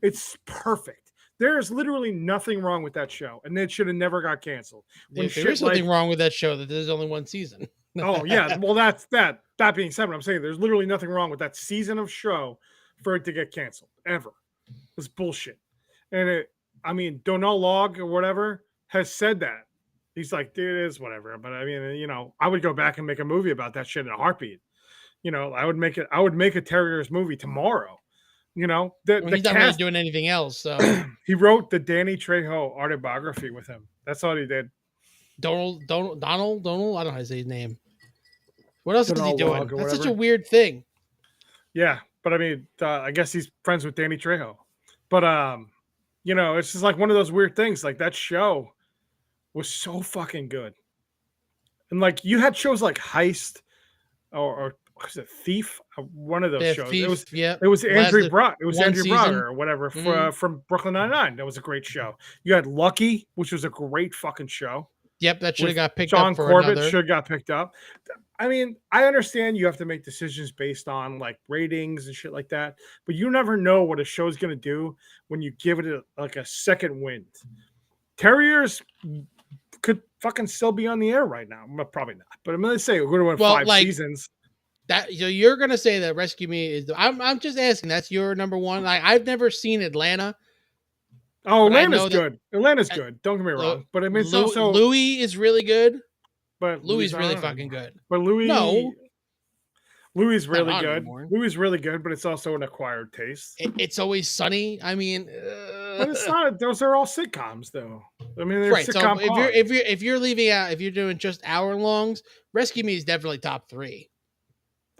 It's perfect. There is literally nothing wrong with that show, and it should have never got canceled. There is something wrong with that show that there's only one season. Oh yeah, well that's that. That being said, what I'm saying, there's literally nothing wrong with that season of show for it to get canceled ever. It's bullshit. And Donald Log or whatever has said that. He's like, dude, it is whatever. But I mean, I would go back and make a movie about that shit in a heartbeat. I would make a Terriers movie tomorrow. He's not really doing anything else. So he wrote the Danny Trejo autobiography with him. That's all he did. Donald. I don't know how to say his name. What else is he doing? That's such a weird thing. Yeah, but I mean, I guess he's friends with Danny Trejo. But it's just like one of those weird things. Like that show was so fucking good, and like you had shows like Heist or was it Thief? One of those The shows. Thief, It was Andrew lasted Brock. It was one Andrew season. Brauer or whatever Mhm. from Brooklyn Nine-Nine. That was a great show. You had Lucky, which was a great fucking show. Yep, that should have With got picked John up for Corbett another. should have got picked up. I mean, I understand you have to make decisions based on like ratings and shit like that, but you never know what a show's going to do when you give it like a second wind. Terriers could fucking still be on the air right now. Well, probably not, but I'm going to say we're going to win 5 seasons. That so you're going to say that Rescue Me is. I'm just asking. That's your number one. I've never seen Atlanta. Oh, Atlanta's good. Atlanta's good. Don't get me wrong, but I mean, it's also Louis is really good. But Louis is really fucking good. But Louis is really good. Anymore. Louis is really good, but it's also an acquired taste. It's Always Sunny. I mean, but it's not. Those are all sitcoms, though. I mean, they're right. sitcom. So if you're leaving out, if you're doing just hour longs, Rescue Me is definitely top 3.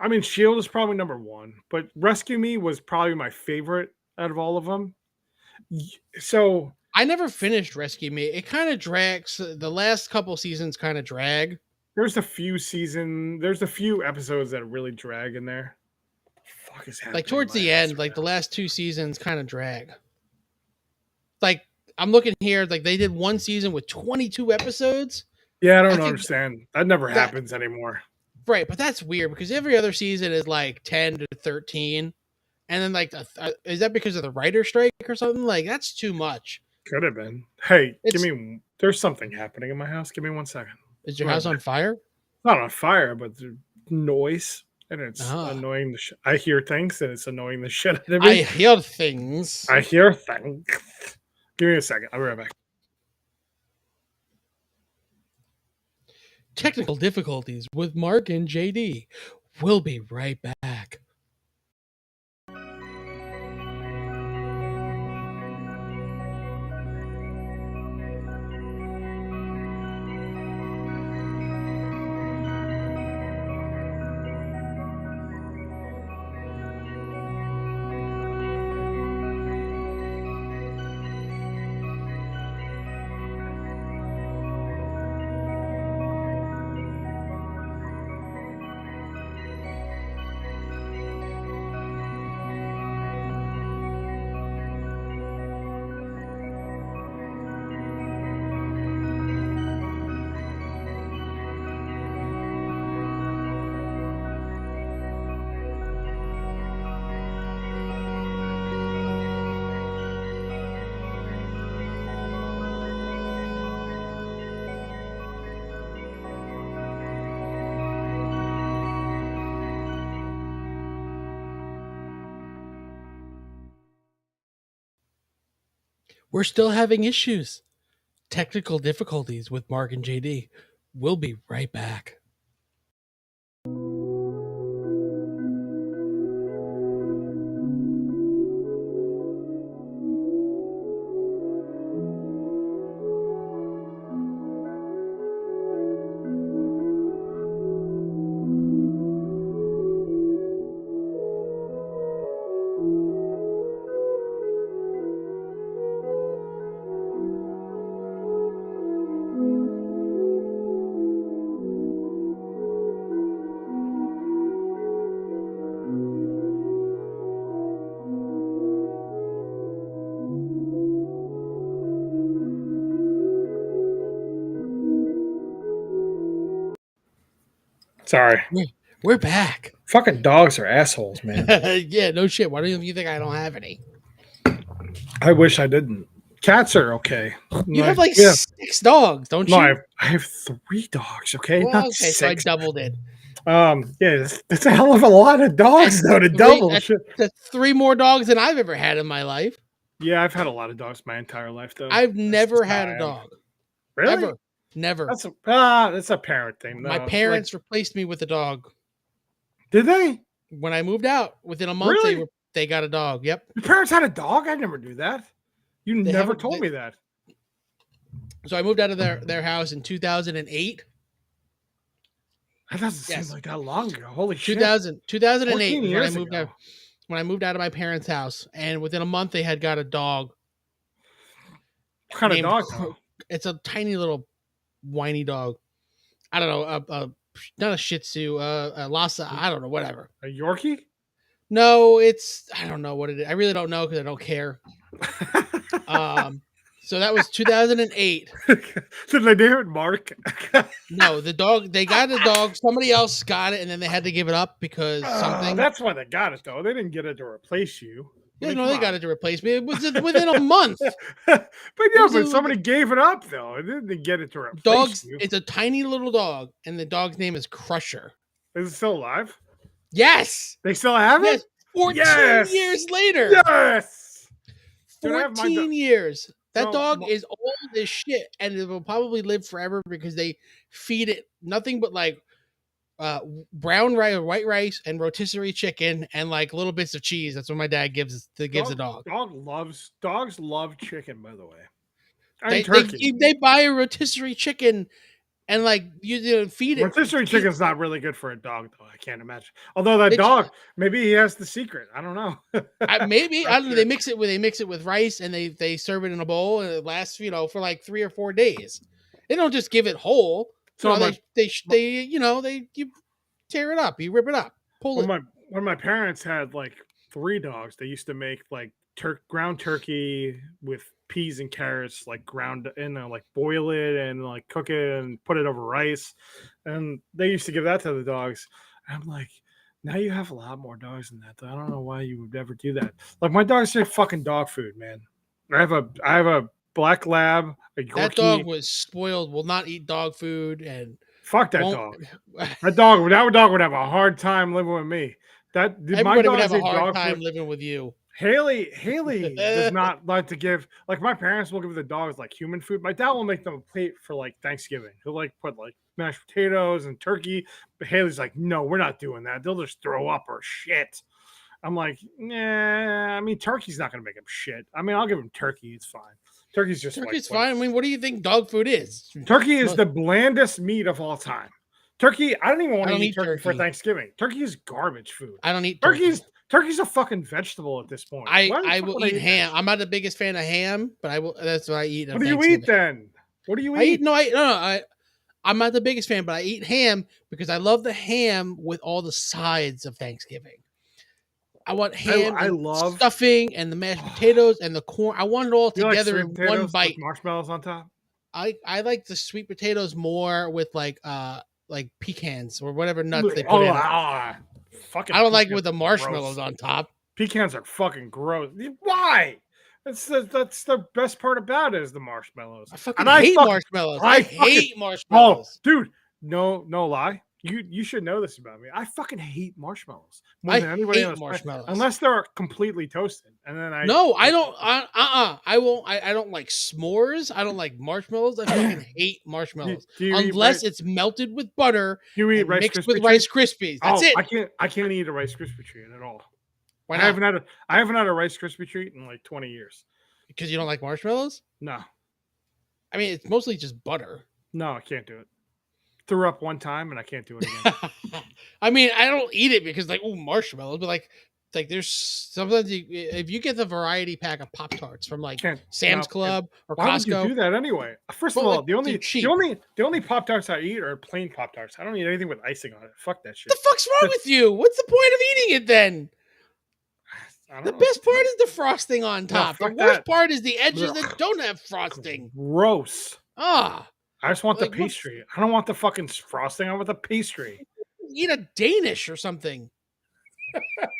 I mean, Shield is probably number 1, but Rescue Me was probably my favorite out of all of them. So I never finished Rescue Me. It kind of drags. The last couple seasons kind of drag. There's a few episodes that really drag in there. What the fuck is happening? Like towards the end, like the last 2 seasons kind of drag. Like I'm looking here, like they did 1 season with 22 episodes. Yeah, I don't understand. That never happens anymore. Right, but that's weird because every other season is like 10 to 13. And then like, is that because of the writer strike or something? Like that's too much. Could have been. Hey, there's something happening in my house. Give me 1 second. Is your house on fire? Not on fire, but there's noise. And it's annoying. I hear things and it's annoying the shit out of me. I hear things. Give me a second. I'll be right back. Technical difficulties with Mark and JD. We'll be right back. We're still having issues. Technical difficulties with Mark and JD. We'll be right back. Sorry. We're back. Fucking dogs are assholes, man. Yeah, no shit. Why don't you think I don't have any? I wish I didn't. Cats are okay. You have like 6 dogs, don't you? No, I have 3 dogs, okay? Well, not okay, 6. so I doubled it. Yeah, that's a hell of a lot of dogs, though, to double. That's 3 more dogs than I've ever had in my life. Yeah, I've had a lot of dogs my entire life, though. I've never had a dog. Really? Ever. Never. That's a parent thing. My parents replaced me with a dog. Did they? When I moved out, within a month, they got a dog. Yep. Your parents had a dog? I never knew that. You never told me that. So I moved out of their house in 2008. That doesn't seem like that long ago. Holy shit. 2008 when I moved out. When I moved out of my parents' house, and within a month they had got a dog. What kind of dog? It's a tiny little whiny dog. I don't know, not a Shih Tzu, a Lhasa. I don't know, whatever. A Yorkie? No, it's I don't know what it is. I really don't know because I don't care. So that was 2008. Did they name it Mark? No, the dog. They got a dog. Somebody else got it, and then they had to give it up because something. That's why they got it, though. They didn't get it to replace you. Yeah, no, they got it to replace me. It was within a month. But somebody gave it up, though. They didn't get it to replace you. It's a tiny little dog, and the dog's name is Crusher. Is it still alive? Yes. They still have it? 14 years later. Yes. 14 years. That dog is old as shit, and it will probably live forever because they feed it nothing but like brown rice, white rice, and rotisserie chicken, and like little bits of cheese. That's what my dad gives the dog. Dogs love chicken, by the way. They buy a rotisserie chicken. And like you feed it. Rotisserie chicken's not really good for a dog, though. I can't imagine. Although that dog, maybe he has the secret. I don't know. Maybe I don't know. They mix it with rice, and they serve it in a bowl, and it lasts for like 3 or 4 days. They don't just give it whole. So you tear it up, you rip it up, pull it. When my parents had like 3 dogs, they used to make like ground turkey with peas and carrots, like ground in, like boil it and like cook it and put it over rice, and they used to give that to the dogs. And I'm like, now you have a lot more dogs than that. I don't know why you would ever do that. Like my dogs say fucking dog food, man. I have a black lab. That dog was spoiled. Will not eat dog food, and fuck that dog. That dog would have a hard time living with me. Everybody would have a hard time living with you. Haley does not like to give, like my parents will give the dogs like human food. My dad will make them a plate for like Thanksgiving. He'll like put like mashed potatoes and turkey. But Haley's like, no, we're not doing that. They'll just throw up or shit. I'm like, nah, I mean, turkey's not going to make them shit. I mean, I'll give them turkey. It's fine. Turkey's fine. I mean, what do you think dog food is? Turkey is the blandest meat of all time. Turkey, I don't even want to eat turkey for Thanksgiving. Turkey is garbage food. I don't eat turkey. Turkey's a fucking vegetable at this point. I will eat ham. I'm not the biggest fan of ham, but I will. That's what I eat. What do you eat then? What do you eat? I'm not the biggest fan, but I eat ham because I love the ham with all the sides of Thanksgiving. I want ham. I love stuffing and the mashed potatoes and the corn. I want it all together in one bite. Marshmallows on top. I like the sweet potatoes more with like pecans or whatever nuts they put in. Fucking I don't like with the marshmallows on top. Pecans are fucking gross. Why? That's the best part about it is the marshmallows. I hate marshmallows. I hate marshmallows. Oh, dude, no lie. You should know this about me. I fucking hate marshmallows more than anybody else. Marshmallows. Unless they're completely toasted, and then I don't. I won't. I don't like s'mores. I don't like marshmallows. I fucking hate marshmallows unless it's melted with butter. You eat mixed with Rice Krispies. That's it. I can't eat a Rice Krispie treat at all. Why not? I haven't had a Rice Krispie treat in like 20 years. Because you don't like marshmallows? No. I mean, it's mostly just butter. No, I can't do it. Threw up one time and I can't do it again. I mean, I don't eat it because marshmallows, but like there's sometimes if you get the variety pack of Pop-Tarts from Sam's Club or why Costco. Why would you do that anyway? First of all, the only Pop-Tarts I eat are plain Pop-Tarts. I don't eat anything with icing on it. Fuck that shit. The fuck's wrong with you? What's the point of eating it then? The best part is the frosting on top. The worst part is the edges that don't have frosting. Gross. I just want the pastry. I don't want the fucking frosting. I want the pastry. Eat a Danish or something.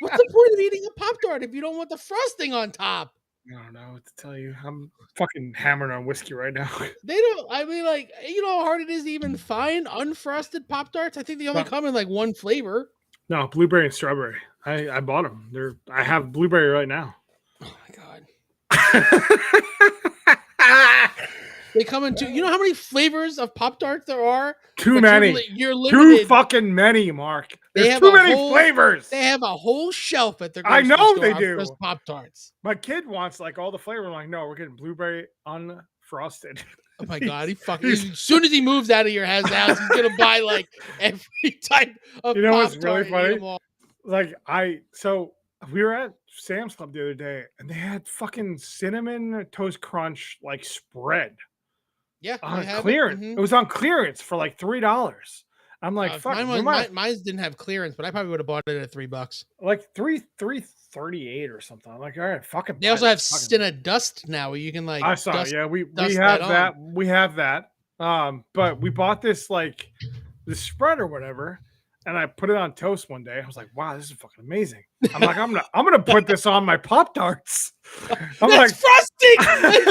What's the point of eating a Pop-Tart if you don't want the frosting on top? I don't know what to tell you. I'm fucking hammering on whiskey right now. They don't. I mean, how hard it is to even find unfrosted Pop-Tarts? I think they only come in one flavor. No, blueberry and strawberry. I bought them. I have blueberry right now. Oh my god. They come in you know how many flavors of Pop-Tarts there are? Too many. You're limited. Too fucking many, Mark. There's too many flavors. They have a whole shelf at their grocery store. I know they do. Pop-Tarts. My kid wants all the flavor. I'm like, no, we're getting blueberry unfrosted. Oh my god, as soon as he moves out of your house, he's gonna buy every type of Pop-Tart. You know what's really funny? We were at Sam's Club the other day, and they had fucking cinnamon toast crunch spread. Yeah, on clearance. It was on clearance for $3. I'm like, fuck. Mine didn't have clearance, but I probably would have bought it at $3. Like $3.38 or something. I'm like, all right, fucking. They also have Cinna Dust now, where you can like. I saw. Dust, yeah, we have that. We have that. But we bought this like the spread or whatever, and I put it on toast one day. I was like, wow, this is fucking amazing. I'm like, I'm gonna put this on my Pop-Tarts. That's frosting.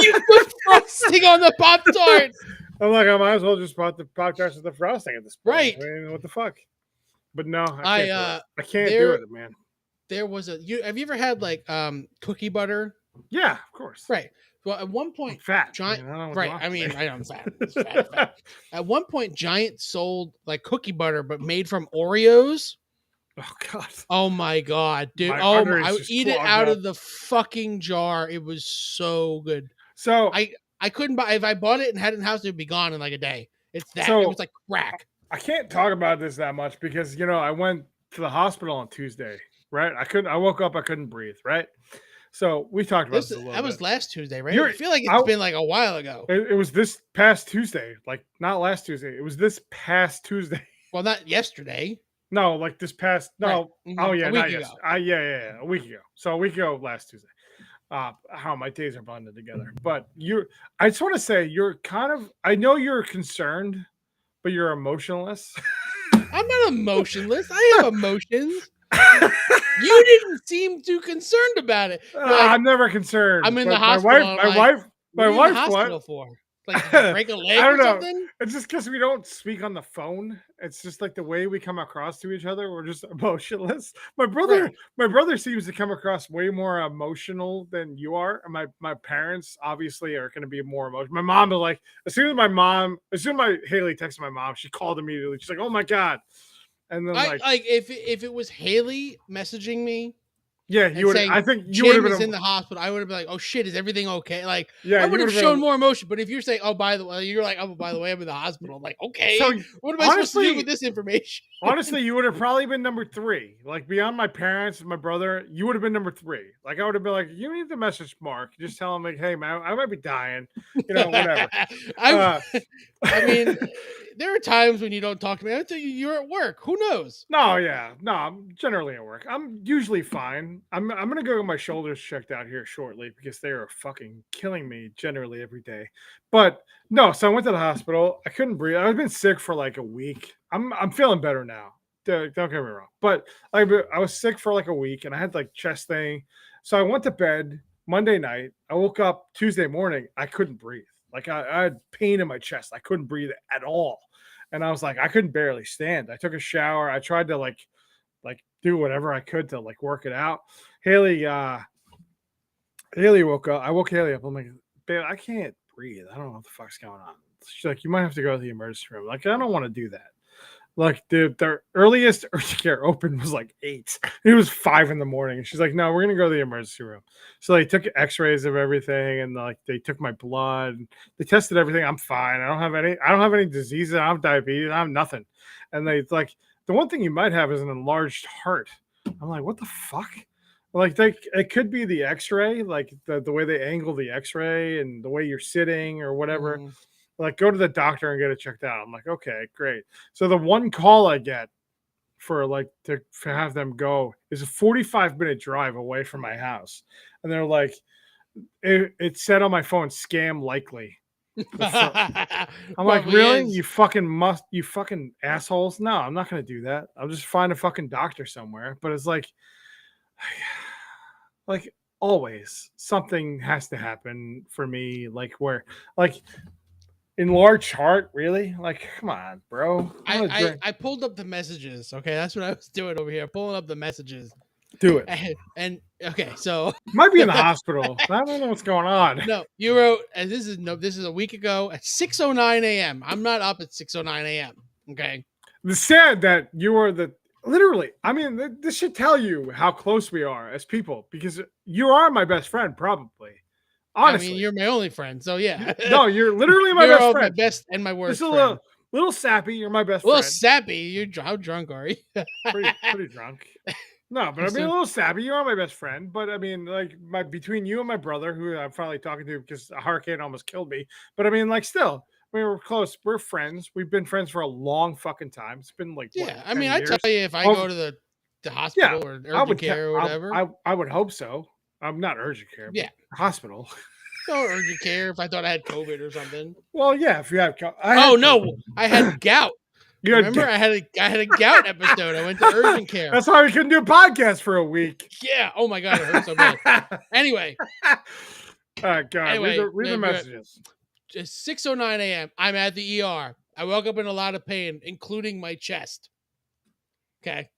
You put frosting on the Pop-Tarts. I'm like, I might as well just put the Pop-Tarts with the frosting at this point. Right. I mean, what the fuck? But no, I can't do it, man. There was have you ever had like cookie butter? Yeah, of course. Right. Well, at one point, Giant. Right. I mean, I know I'm fat. Fat. At one point, Giant sold like cookie butter, but made from Oreos. Oh God. Oh my God, dude. I would eat it out of the fucking jar. It was so good. So I couldn't buy if I bought it and had it in the house, it would be gone in like a day. It's that it was like crack. I can't talk about this that much because I went to the hospital on Tuesday, right? I woke up, I couldn't breathe, right? So we talked about this a little bit. That was last Tuesday, right? I feel like it's been like a while ago. It was this past Tuesday, like not last Tuesday. It was this past Tuesday. Well, not yesterday. No, like this past. No, right. Mm-hmm. Oh yeah, not yesterday. Yeah, a week ago. So a week ago, last Tuesday. How my days are blended together. But I just want to say you're kind of. I know you're concerned, but you're emotionless. I'm not emotionless. I have emotions. You didn't seem too concerned about it. Like, I'm never concerned. I'm in the hospital. My wife's hospital for? Like break a leg or something? It's just because we don't speak on the phone. It's just like the way we come across to each other. We're just emotionless. My brother seems to come across way more emotional than you are. And my parents obviously are going to be more emotional. My mom is like, as soon as Haley texted my mom, she called immediately. She's like, oh my God. And then if it was Haley messaging me, yeah, you would. I think you would have been in the hospital. I would have been like, "Oh shit, is everything okay?" Like, yeah, I would have shown more emotion. But if you're saying, "Oh, by the way," you're like, "Oh, by the way, I'm in the hospital." I'm like, okay, so what am I supposed to do with this information? Honestly, you would have probably been number 3. Like beyond my parents and my brother, you would have been number 3. Like I would have been like, "You need to message Mark. Just tell him like, hey man, I might be dying. Whatever." I mean, there are times when you don't talk to me. I tell you, you're at work. Who knows? No, I'm generally at work. I'm usually fine. I'm gonna go get my shoulders checked out here shortly because they are fucking killing me generally every day. But no, so I went to the hospital. I couldn't breathe. I've been sick for like a week. I'm feeling better now. Don't get me wrong. But I was sick for like a week and I had like chest thing. So I went to bed Monday night. I woke up Tuesday morning. I couldn't breathe. Like I had pain in my chest. I couldn't breathe at all. And I was like, I couldn't barely stand. I took a shower. I tried to like do whatever I could to like work it out. Haley woke up. I woke Haley up. I'm like, babe, I can't breathe. I don't know what the fuck's going on. She's like, you might have to go to the emergency room. Like, I don't want to do that. Like their earliest urgent care open was like 8. It was 5 in the morning. She's like, no, we're gonna go to the emergency room. So they took X-rays of everything and like they took my blood. They tested everything. I'm fine. I don't have any diseases. I don't have diabetes. I have nothing. And they like the one thing you might have is an enlarged heart. I'm like, what the fuck? Like it could be the X-ray, like the way they angle the X-ray and the way you're sitting or whatever. Mm. Like, go to the doctor and get it checked out. I'm like, okay, great. So the one call I get for like to have them go is a 45-minute drive away from my house. And they're like, it said on my phone, scam likely. I'm like, really? You fucking assholes. No, I'm not going to do that. I'll just find a fucking doctor somewhere. But it's like always something has to happen for me. Like where, like, enlarged heart, really? Like, come on, bro. I pulled up the messages. Okay, that's what I was doing over here, pulling up the messages. Do it. And okay, so might be in the hospital. I don't know what's going on. No, you wrote, and this is a week ago at 6:09 a.m. I'm not up at 6:09 a.m. Okay. The sad that you are literally. I mean, this should tell you how close we are as people because you are my best friend, probably. Honestly. I mean, you're my only friend, so yeah. No, you're literally my best friend. My best and my worst friend. A little sappy. You're my best friend. A little sappy. How drunk are you? pretty drunk. No, but I mean, a little sappy. You are my best friend. But I mean, like between you and my brother, who I'm finally talking to because a hurricane almost killed me. But I mean, like still, mean, we're close. We're friends. We've been friends for a long fucking time. It's been like Yeah, what, I 10 mean, I years? tell you if I go to the Yeah, hospital or I urgent would. care or whatever. I would hope so. I'm not urgent care, but Yeah. hospital. No urgent care if I thought I had COVID or something. Well, yeah, if you have. No, I had gout. You Remember, I had a gout episode. I went to urgent care. That's why we couldn't do a podcast for a week. Yeah. Oh my god, it hurt so bad. Anyway. God. Anyway, read the messages. Just 6:09 a.m. I'm at the ER. I woke up in a lot of pain, including my chest. Okay.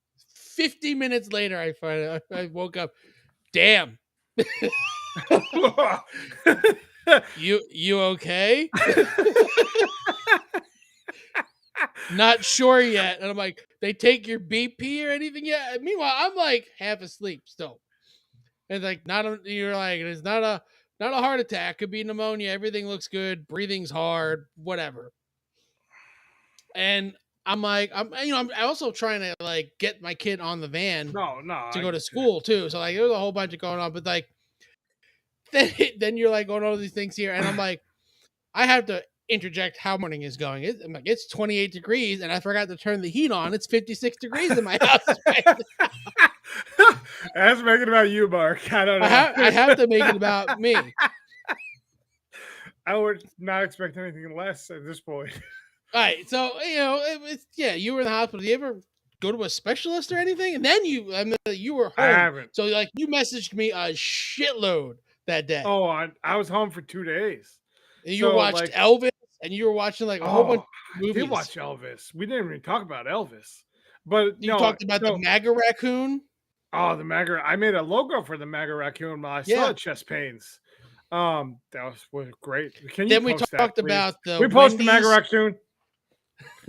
50 minutes later, I woke up. Damn. You okay? Not sure yet. And I'm like, they take your BP or anything yet? Meanwhile, I'm like half asleep still. And like, you're like, it's not a heart attack. Could be pneumonia. Everything looks good. Breathing's hard. Whatever. And I'm like, I'm also trying to like get my kid on the van to go to school too. So like, there's a whole bunch of going on, but like, then you're like going all these things here, and I'm like, I have to interject how morning is going. I'm like, it's 28 degrees, and I forgot to turn the heat on. It's 56 degrees in my house. That's making it about you, Mark. I don't know. I have to make it about me. I would not expect anything less at this point. All right, so you were in the hospital. Do you ever go to a specialist or anything? And then you were home. I haven't. So like you messaged me a shitload that day. Oh, I was home for 2 days. And you watched Elvis, and you were watching like a whole bunch of movies. I did watch Elvis. We didn't even talk about Elvis, but you talked about the MAGA raccoon. Oh, the MAGA! I made a logo for the MAGA raccoon while I still had chest pains. That was great. Can you? Then we talked about the. We post the MAGA raccoon.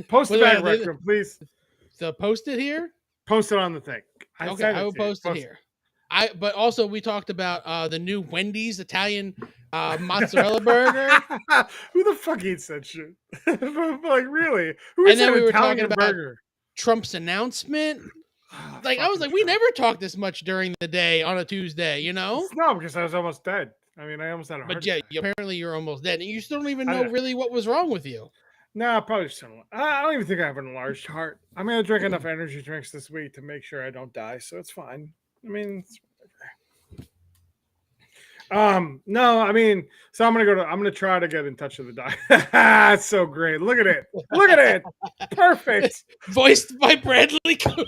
Post the MAGA raccoon, please. So post it here. Post it on the thing. I will post it here. But also we talked about the new Wendy's Italian mozzarella burger. Who the fuck eats that shit? Like really? Who eats and then we were Italian talking burger? About Trump's announcement. Like I was like, we never talk this much during the day on a Tuesday, you know? No, because I was almost dead. I mean, I almost had a heart attack. Apparently you're almost dead, and you still don't even know really what was wrong with you. No, probably just I don't even think I have an enlarged heart. I'm gonna drink enough energy drinks this week to make sure I don't die, so it's fine. I mean, no, I mean, so I'm gonna try to get in touch with the doctor. That's so great. Look at it. Look at it. Perfect. Voiced by Bradley Cooper.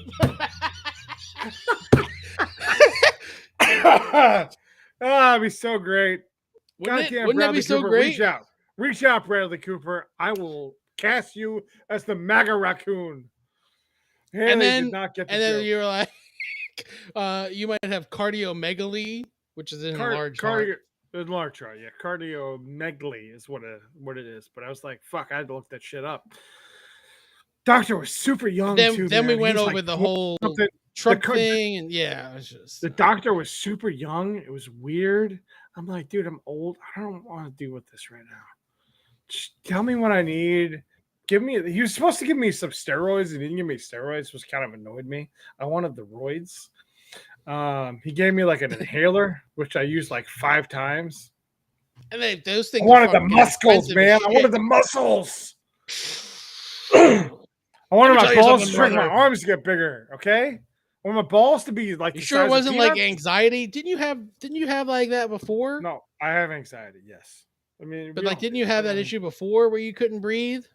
It'd be so great. Wouldn't that be so Cooper, great? Reach out, Bradley Cooper. I will cast you as the MAGA raccoon. And then did not get the then joke. you were like, you might have cardiomegaly, which is an enlarged heart. Enlarged heart, yeah. Cardiomegaly is what it is. But I was like, fuck, I had to look that shit up. Doctor was super young too. Then we went over the whole Trump thing, and yeah, it was just the doctor was super young. It was weird. I'm like, dude, I'm old. I don't want to deal with this right now. Just tell me what I need. He was supposed to give me some steroids. He didn't give me steroids, which kind of annoyed me. I wanted the roids. He gave me like an inhaler, which I used like 5 times. And those things. I wanted the muscles, man. I wanted the muscles. I wanted my balls to shrink, my arms to get bigger. Okay, I want my balls to be like. You sure it wasn't like anxiety? Didn't you have like that before? No, I have anxiety. Yes, I mean, but like, didn't you have that issue before where you couldn't breathe?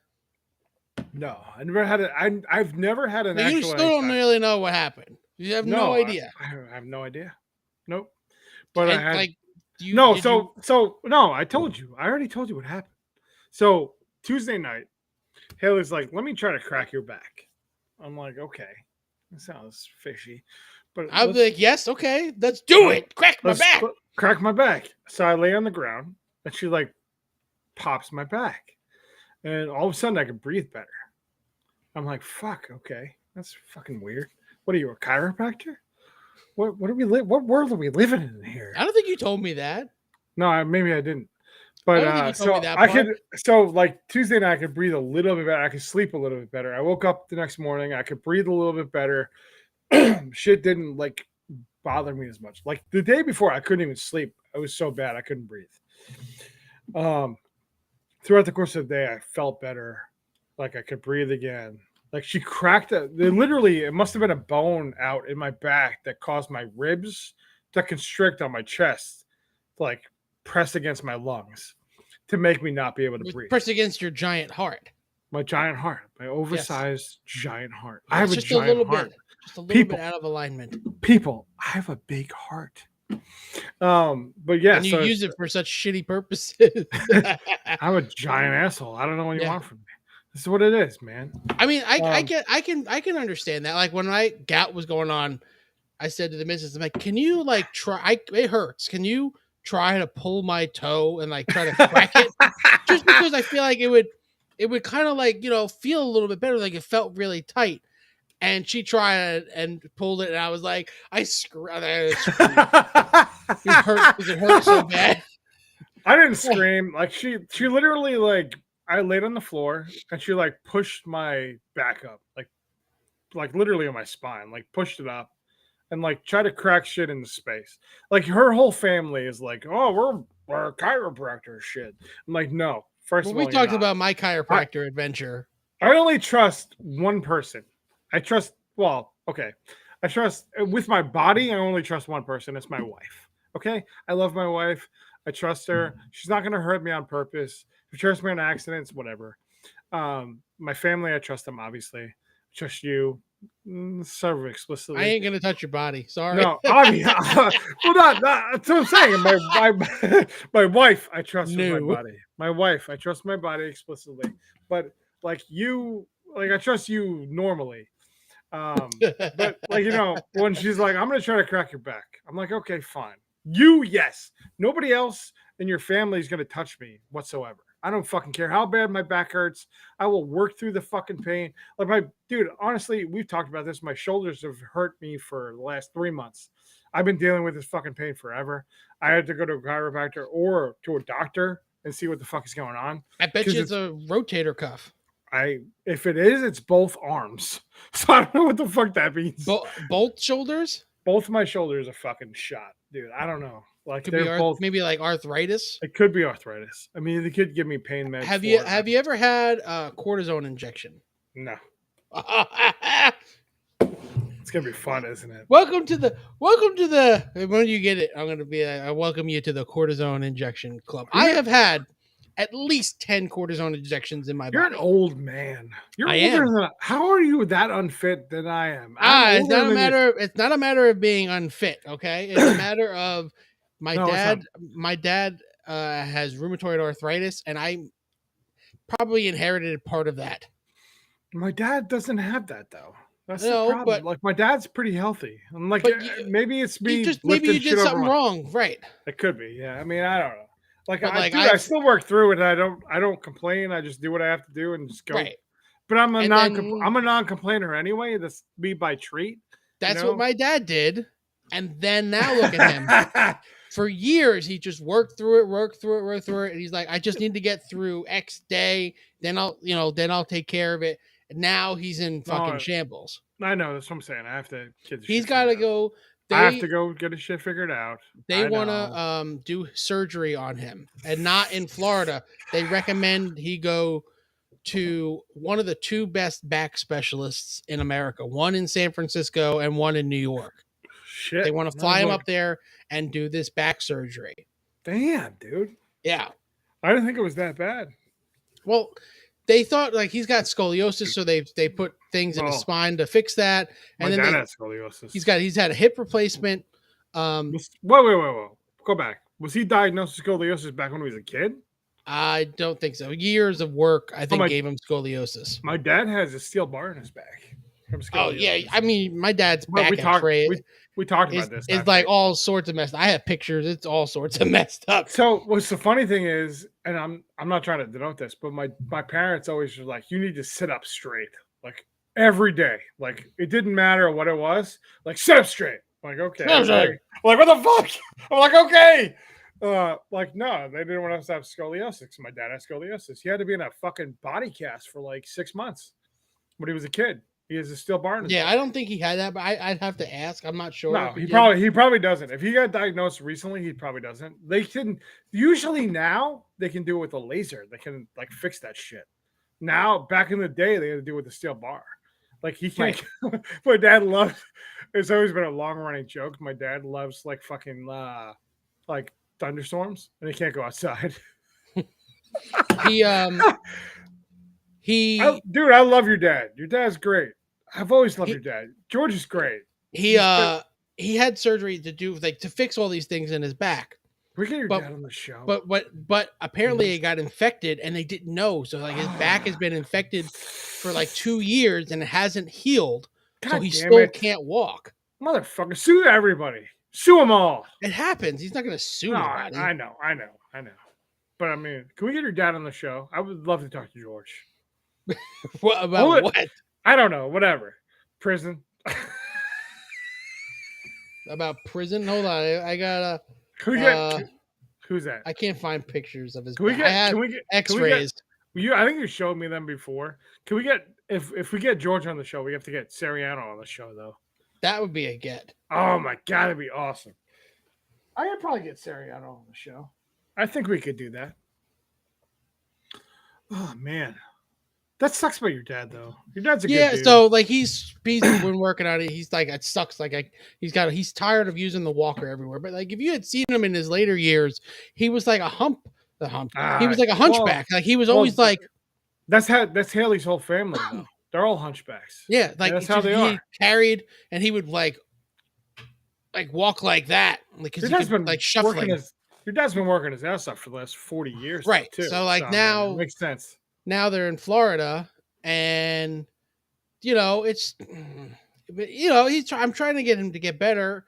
No, I never had it. I've never had an. You still don't really know what happened. You have no idea. I have no idea. Nope. But and, I had like no. I told you. I already told you what happened. So Tuesday night, Haley's like, "Let me try to crack your back." I'm like, "Okay, that sounds fishy," but I'll be like, "Yes, okay, let's do it. Crack my back. Crack my back." So I lay on the ground, and she like pops my back, and all of a sudden I could breathe better. I'm like, "Fuck, okay, that's fucking weird." What are you, a chiropractor? What do we live? What world are we living in here? I don't think you told me that. No, maybe I didn't. But like Tuesday night, I could breathe a little bit better. I could sleep a little bit better. I woke up the next morning. I could breathe a little bit better. Shit didn't like bother me as much. Like the day before, I couldn't even sleep. It was so bad I couldn't breathe. throughout the course of the day, I felt better. Like I could breathe again. Like she cracked it must have been a bone out in my back that caused my ribs to constrict on my chest, to like press against my lungs to make me not be able to breathe. Press against your giant heart. My giant heart, my oversized giant heart. Yeah, I have a giant heart. Just a little bit out of alignment. People, I have a big heart. But yeah, and you use it for such shitty purposes. I'm a giant asshole. I don't know what you want from me. This is what it is, man. I mean, I can understand that. Like when my gout was going on, I said to the missus, I'm like, can you like try? It hurts. Can you try to pull my toe and like try to crack it? Just because I feel like it would kind of like, feel a little bit better. Like it felt really tight. And she tried and pulled it, and I was like, I screamed. It hurt because it hurt so bad. I didn't scream. Like she literally like I laid on the floor and she like pushed my back up, like literally on my spine, like pushed it up and like try to crack shit into space. Like her whole family is like, oh, we're chiropractor shit. I'm like, no. First of all, we talked about my chiropractor adventure. I only trust one person. I trust with my body. I only trust one person. It's my wife. Okay. I love my wife. I trust her. She's not going to hurt me on purpose. If she trusts me on accidents, whatever. My family, I trust them, obviously. I trust you. Sort of explicitly. I ain't going to touch your body. Sorry. No, obviously. Well, not that's what I'm saying. My wife, I trust with my body. My wife, I trust my body explicitly. But like you, like I trust you normally. But like, when she's like, I'm going to try to crack your back. I'm like, okay, fine. Yes. Nobody else in your family is going to touch me whatsoever. I don't fucking care how bad my back hurts. I will work through the fucking pain. Like honestly, we've talked about this. My shoulders have hurt me for the last 3 months. I've been dealing with this fucking pain forever. I had to go to a chiropractor or to a doctor and see what the fuck is going on. I bet you it's a rotator cuff. If it is, it's both arms. So I don't know what the fuck that means. Both shoulders? Both my shoulders are fucking shot, dude. I don't know. Like could they're both maybe like arthritis. It could be arthritis. I mean, they could give me pain meds. Have you ever had a cortisone injection? No. It's gonna be fun, isn't it? Welcome to the. When you get it, I'm gonna be. I welcome you to the cortisone injection club. I have had at least 10 cortisone injections in my body. You're an old man. How are you that unfit than I am? It's not a matter. It's not a matter of being unfit. Okay, it's a matter of my dad. My dad has rheumatoid arthritis, and I probably inherited part of that. My dad doesn't have that though. That's the problem. But like my dad's pretty healthy. I'm like, maybe it's me. Maybe you did something wrong, right? It could be. Yeah. I mean, I don't know. I still work through it. I don't complain. I just do what I have to do and just go. Right. But I'm a non-complainer anyway. That's me by treat. That's what my dad did. And then now look at him. For years, he just worked through it. And he's like, I just need to get through X day. Then I'll take care of it. And now he's in fucking shambles. I know. That's what I'm saying. I have to get He's got to go. I have to go get his shit figured out. They want to do surgery on him, and not in Florida. They recommend he go to one of the 2 best back specialists in America, one in San Francisco and one in New York. Shit. They want to fly him up there and do this back surgery. Damn, dude. Yeah. I didn't think it was that bad. Well, they thought like he's got scoliosis, so they put things in his spine to fix that. And my dad has scoliosis. He's had a hip replacement. Wait. Go back. Was he diagnosed with scoliosis back when he was a kid? I don't think so. Years of work, I think, gave him scoliosis. My dad has a steel bar in his back. Oh yeah, I mean, my dad's back X-ray. We talked about this. It's like all sorts of messed. I have pictures. It's all sorts of messed up. So what's the funny thing is, and I'm not trying to denote this, but my parents always were like, you need to sit up straight, like every day. Like it didn't matter what it was. Like sit up straight. I'm like okay. Like what the fuck? I'm like okay. Like no, they didn't want us to have scoliosis. My dad had scoliosis. He had to be in a fucking body cast for like 6 months when he was a kid. He has a steel bar in his Yeah, back. I don't think he had that, but I'd have to ask. I'm not sure. No, he probably doesn't. If he got diagnosed recently, he probably doesn't. They can usually now they can do it with a laser. They can like fix that shit. Now, back in the day, they had to do it with a steel bar. Like he can't. Right. My dad loved. It's always been a long running joke. My dad loves like fucking like thunderstorms, and he can't go outside. Dude, I love your dad. Your dad's great. I've always loved your dad. George is great. He had surgery to do to fix all these things in his back. We get your dad on the show. But apparently it got infected and they didn't know. So like his back has been infected for like 2 years and it hasn't healed. So he still can't walk. Motherfucker, sue everybody. Sue them all. It happens. He's not going to sue nobody. I know. But I mean, can we get your dad on the show? I would love to talk to George. What about what? I don't know. Whatever. Prison. About prison? Hold on. I gotta. Who's that? I can't find pictures of his. Can we get X-rays? I think you showed me them before. Can we get if we get George on the show, we have to get Seriano on the show though. That would be a get. Oh my god, it'd be awesome. I could probably get Seriano on the show. I think we could do that. Oh man. That sucks about your dad though. Your dad's a good dude. So like he's been working on it. He's like, it sucks. Like he's tired of using the walker everywhere. But like if you had seen him in his later years, he was like he was like a hunchback. Like he was always like. That's Haley's whole family though. They're all hunchbacks. Yeah, like that's how they are. Carried, and he would like walk like that, because he could, like shuffling. Your dad's been working his ass off for the last 40 years, right? Too. So like now, it makes sense. Now they're in Florida, and it's, I'm trying to get him to get better.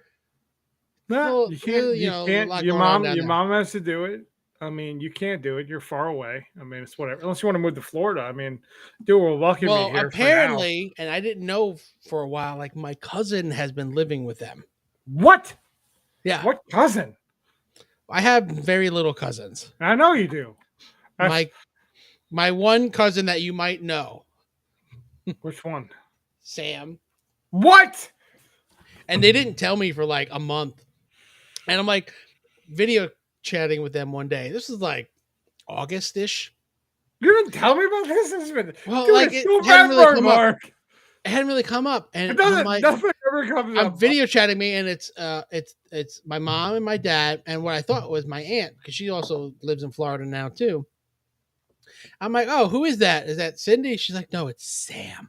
No, you can't. You can't. Your mom has to do it. I mean, you can't do it. You're far away. I mean, it's whatever. Unless you want to move to Florida. I mean, dude, we're welcome me here. Apparently, and I didn't know for a while. Like my cousin has been living with them. What? Yeah. What cousin? I have very little cousins. I know you do. My one cousin that you might know. Which one? Sam. What? And they didn't tell me for like a month. And I'm like video chatting with them one day. This is like August-ish. You didn't tell me about this? This has been it hadn't really come up. It hadn't really come up. And it doesn't, nothing ever comes up. I'm video chatting me, and it's my mom and my dad, and what I thought was my aunt, because she also lives in Florida now too. I'm like, oh, who is that? Is that Cindy? She's like, no, it's Sam.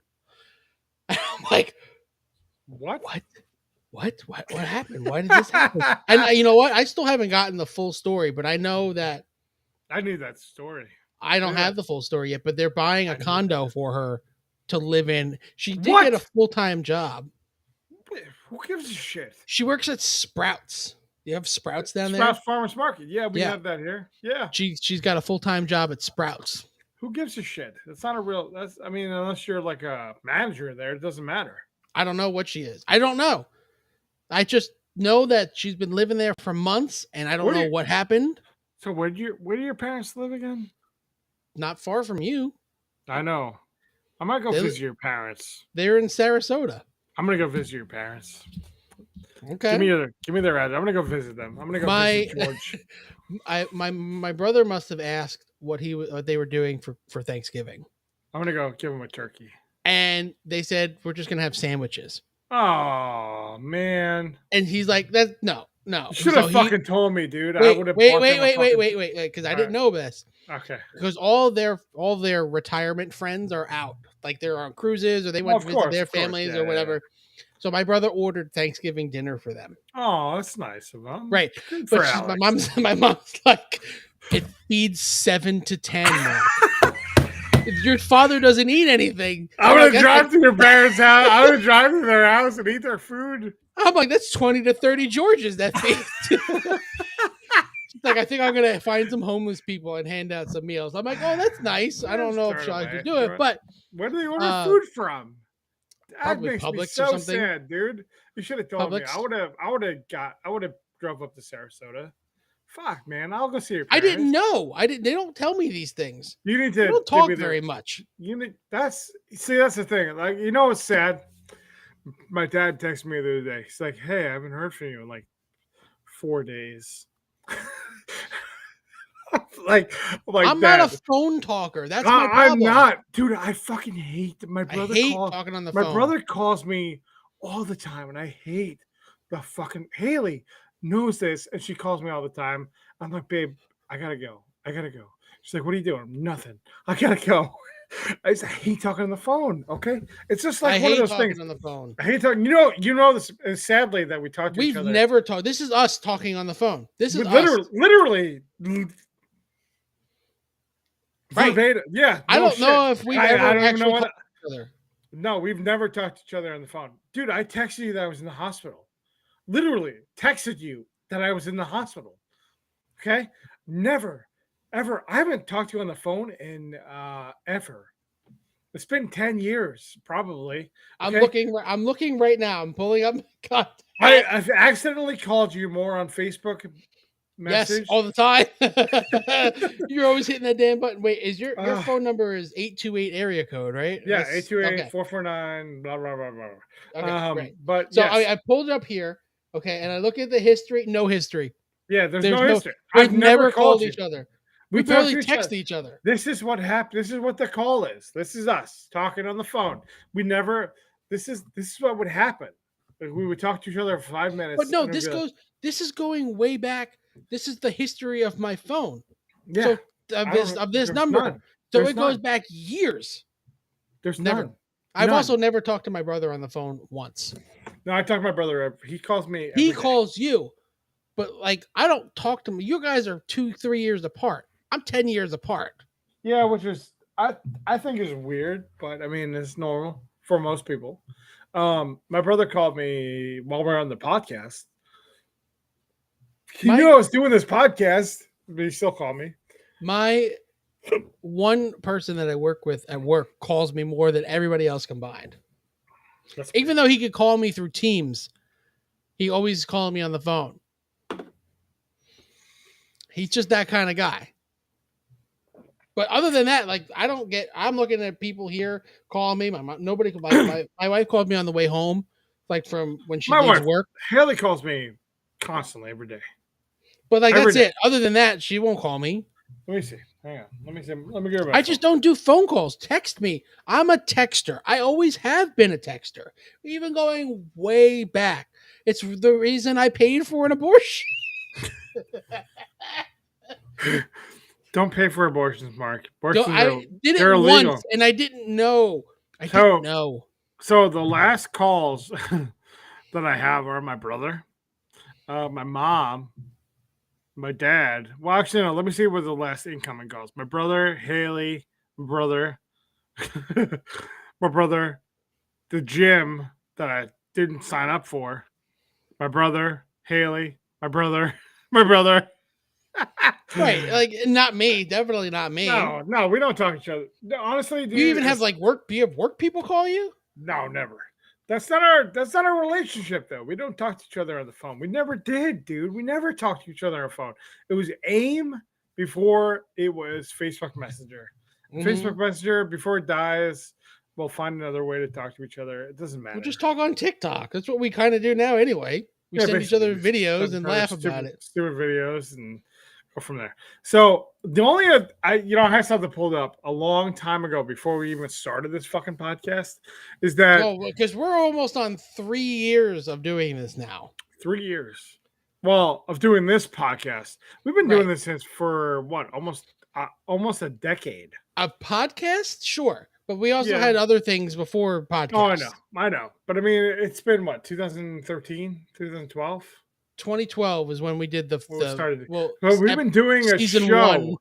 And I'm like, what happened? Why did this happen? And you know what? I still haven't gotten the full story, but I know that I knew that story. I don't have the full story yet, but they're buying a condo for her to live in. She did get a full-time job. Who gives a shit? She works at Sprouts. You have Sprouts down there? Sprouts Farmers Market. Yeah, we have that here. Yeah. She's got a full-time job at Sprouts. Who gives a shit? That's not a real. I mean, unless you're like a manager there, it doesn't matter. I don't know what she is. I don't know. I just know that she's been living there for months, and I don't know what happened. So where do your parents live again? Not far from you. I know. I might go visit your parents. They're in Sarasota. I'm gonna go visit your parents. Okay. Give me their address. I'm gonna go visit them. I'm gonna go visit George. My brother must have asked what they were doing for Thanksgiving. I'm gonna go give him a turkey. And they said we're just gonna have sandwiches. Oh man! And he's like, "That no." You should have fucking told me, dude. Wait, because I didn't know this. Okay. Because all their retirement friends are out, like they're on cruises or they went to visit their families or whatever. Yeah. So my brother ordered Thanksgiving dinner for them. Oh, that's nice of him. Right, but my mom's like, it feeds 7 to 10. Your father doesn't eat anything. I'm gonna drive to your parents' house. I'm gonna drive to their house and eat their food. I'm like, that's 20 to 30 Georges that feeds. She's like, I think I'm gonna find some homeless people and hand out some meals. I'm like, oh, that's nice. I don't know if Sean can do it, but where do they order food from? That makes Publix me so sad, dude. You should have told me. I would have drove up to Sarasota, Fuck, man. I'll go see your I parents. didn't know. They don't tell me these things. You need to. They don't talk very much. That's the thing. Like, you know what's sad? My dad texted me the other day. He's like, "Hey, I haven't heard from you in like 4 days." like I'm Dad, not a phone talker. That's my problem. I'm not, dude. I fucking hate my brother. I hate talking on the phone. My brother calls me all the time, and I hate the fucking Haley knows this, and she calls me all the time. I'm like, babe, I gotta go. She's like, what are you doing? Nothing. I gotta go. I hate talking on the phone. Okay, it's just like one of those things. On the phone. I hate talking. You know this. And sadly, that we talk to each other. We've never talked. This is us talking on the phone. This is literally. Right. Verbatim. Yeah. I don't know if we've ever actually talked to each other. No, we've never talked to each other on the phone. Dude, I texted you that I was in the hospital. Literally texted you that I was in the hospital. Okay? Never, ever. I haven't talked to you on the phone in ever. It's been 10 years, probably. Okay? I'm looking right now. I'm pulling up. God. I've accidentally called you more on Facebook message. Yes, all the time. You're always hitting that damn button. Wait, is your phone number is 828 area code, right? Yeah, 828-449, blah, blah, blah, blah. Okay, great. But so yes. I pulled it up here, okay, and I look at the history. No history. Yeah, there's no history. We've never called each other. We barely text each other. This is what happened. This is what the call is. This is us talking on the phone. We never. This is what would happen. Like, we would talk to each other for 5 minutes. But no, this is going way back. This is the history of my phone. Yeah. So of this number. None. So it goes back years. There's never. None. I've also never talked to my brother on the phone once. No, I talk to my brother. He calls me. He calls you, but like I don't talk to him. You guys are 2-3 years apart. I'm 10 years apart. Yeah, which is I think is weird, but I mean it's normal for most people. My brother called me while we were on the podcast. He knew I was doing this podcast, but he still called me. My one person that I work with at work calls me more than everybody else combined. Even though he could call me through Teams, he always called me on the phone. He's just that kind of guy. But other than that, like I'm looking at people here calling me. My wife called me on the way home, like from when she leaves work. Haley calls me constantly every day. But like that's it. Other than that, she won't call me. Let me see. Hang on. Let me get her. I just don't do phone calls. Text me. I'm a texter. I always have been a texter, even going way back. It's the reason I paid for an abortion. Don't pay for abortions, Mark. I did it once, and I didn't know. I didn't know. So the last calls that I have are my brother, my mom, my dad. Well, actually, no. Let me see what the last incoming calls. My brother, Haley, my brother, the gym that I didn't sign up for. My brother, Haley, my brother. Right, like not me, definitely not me. No, we don't talk to each other. No, honestly, dude, you even have like work. Do you have work people call you? No, never. That's not our relationship, though. We don't talk to each other on the phone. We never did, dude. We never talked to each other on the phone. It was AIM before it was Facebook Messenger. Mm-hmm. Facebook Messenger, before it dies, we'll find another way to talk to each other. It doesn't matter. We'll just talk on TikTok. That's what we kind of do now, anyway. We send each other videos and laugh about it. Stupid videos and go from there. So the only I had something pulled up a long time ago before we even started this fucking podcast is that because we're almost on 3 years of doing this now. 3 years. Well, of doing this podcast. We've been doing this since for what? Almost a decade. A podcast? Sure. But we also had other things before podcasts. Oh, I know. But I mean, it's been what, 2013, 2012? 2012 is when we did we've been doing a season show. 1.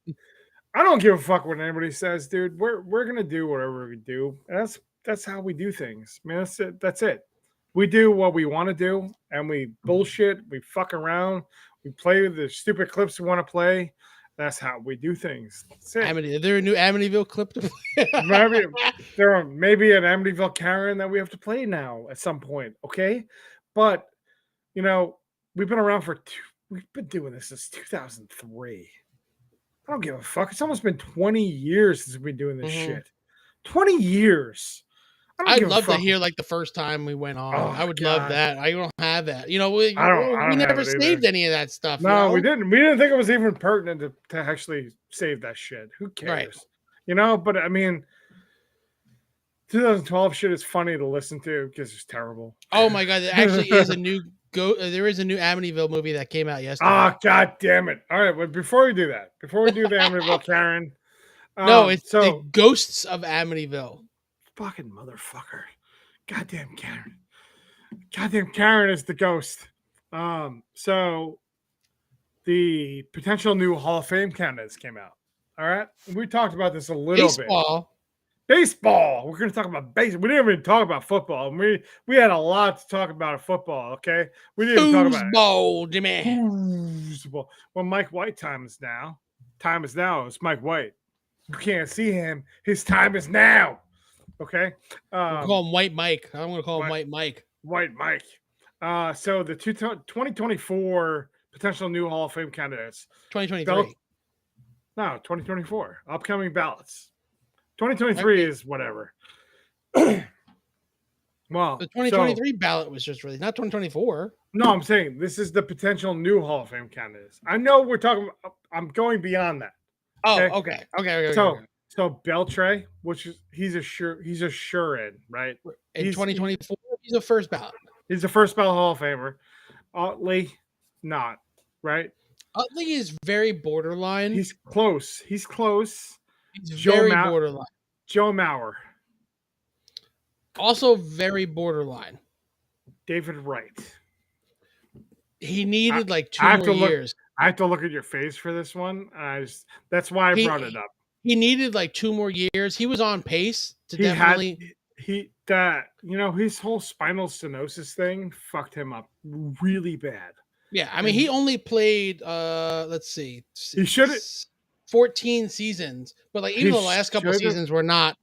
I don't give a fuck what anybody says, dude. We're gonna do whatever we do. That's how we do things. I mean, that's it. We do what we want to do, and we bullshit. We fuck around. We play the stupid clips we want to play. That's how we do things. Is there a new Amityville clip to play? There may be an Amityville Karen that we have to play now at some point. Okay, but we've been around for We've been doing this since 2003. I don't give a fuck. It's almost been 20 years since we've been doing this shit. 20 years. I'd love to hear like the first time we went on. I would love that. I don't have that. You know, we never saved any of that stuff. No, we didn't. We didn't think it was even pertinent to actually save that shit. Who cares? Right. You know, but I mean, 2012 shit is funny to listen to because it's terrible. Oh my god, there actually is a new there is a new Amityville movie that came out yesterday. Ah, god damn it. All right, but before we do the Amityville Karen. No, it's the Ghosts of Amityville. Fucking motherfucker. Goddamn Karen. Goddamn Karen is the ghost. So the potential new Hall of Fame candidates came out. All right. We talked about this a little bit. Baseball. We're going to talk about baseball. We didn't even talk about football. We had a lot to talk about football, okay? We didn't talk about foosball, Jimmy. Foosball. Well, Mike White time is now. Time is now. It's Mike White. You can't see him. His time is now. Okay. We'll call him White Mike. I'm going to call him White Mike. White Mike. So the 2024 potential new Hall of Fame candidates. 2023. No, 2024. Upcoming ballots. 2023 is whatever. Well, the 2023 ballot was just released, not 2024. No, I'm saying this is the potential new Hall of Fame candidates. I know we're talking. I'm going beyond that. Okay. So Beltre, which is he's a sure in, right? In 2024, he's the first ballot. He's the first ballot Hall of Famer. Utley, not right. Utley is very borderline. He's close. He's very borderline. Joe Mauer. Also very borderline. David Wright. He needed like 2 more years. I have to look at your face for this one. That's why I brought it up. He needed like 2 more years. He was on pace to definitely. His whole spinal stenosis thing fucked him up really bad. Yeah, I mean, he only played. Let's see. He should have 14 seasons, but like even the last couple of seasons were not.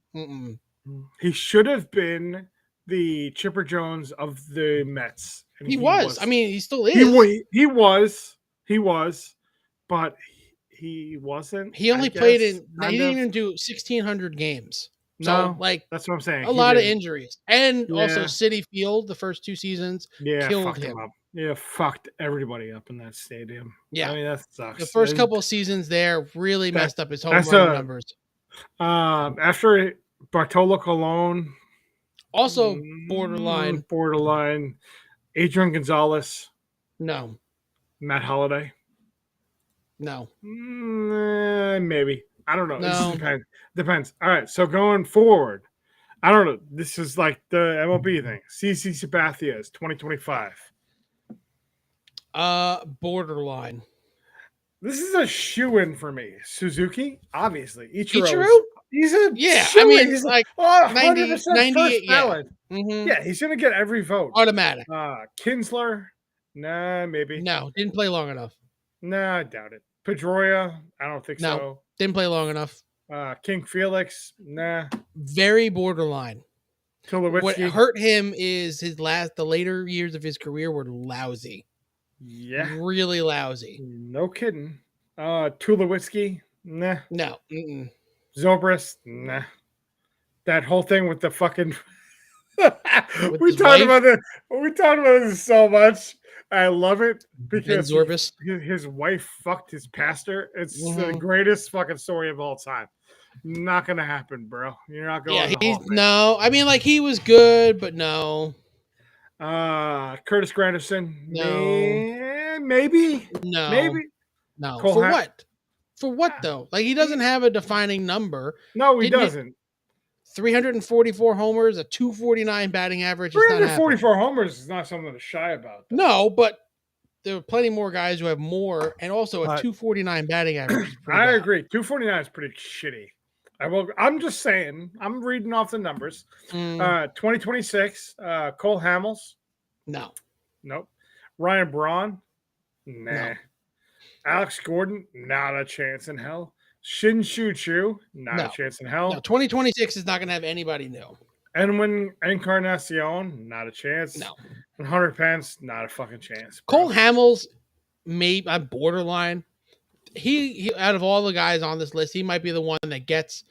He should have been the Chipper Jones of the Mets. He was. I mean, he still is. He was, but he wasn't. He only played in. He didn't even do 1,600 games. So, that's what I'm saying. A lot of injuries, and also Citi Field the first 2 seasons killed him. Up. Yeah, fucked everybody up in that stadium. Yeah, I mean that sucks. The first couple of seasons there really messed up his home run numbers. After Bartolo Colon, also borderline. Adrian Gonzalez, no. Matt Holliday, no. Maybe. I don't know. No. It depends. All right. So going forward, I don't know. This is like the MLB thing. CC Sabathia is 2025. Borderline. This is a shoe-in for me. Suzuki, obviously. Ichiro? He's a I mean, he's like 100% 98 ballot. Yeah, he's gonna get every vote. Automatic. Kinsler, nah, maybe. No, didn't play long enough. Nah, I doubt it. Pedroia, I don't think so. Didn't play long enough. King Felix, nah. Very borderline. Tulowitzki. What hurt him is the later years of his career were lousy. Yeah. Really lousy. No kidding. Tulowitzki, nah. No. Zobrist, nah. That whole thing with the fucking we talked about this so much. I love it because his wife fucked his pastor. It's the greatest fucking story of all time. Not gonna happen, bro. You're not going. Yeah, no. I mean, like he was good, but no. Curtis Granderson, no. Maybe. No. For what? For what though? Like he doesn't have a defining number. No, he doesn't. 344 homers, a 249 batting average. 344 homers is not something to shy about. Though. No, but there are plenty more guys who have more, and also a 249 batting average. I agree. 249 is pretty shitty. I'm just saying. I'm reading off the numbers. 2026. Cole Hamels. No. Nope. Ryan Braun. Nah. No. Alex Gordon. Not a chance in hell. Shin-Shu Chu, not a chance in hell. No, 2026 is not going to have anybody new. Edwin Encarnacion, not a chance. No. And Hunter Pence, not a fucking chance. Bro. Cole Hamels maybe I'm borderline. He out of all the guys on this list, he might be the one that gets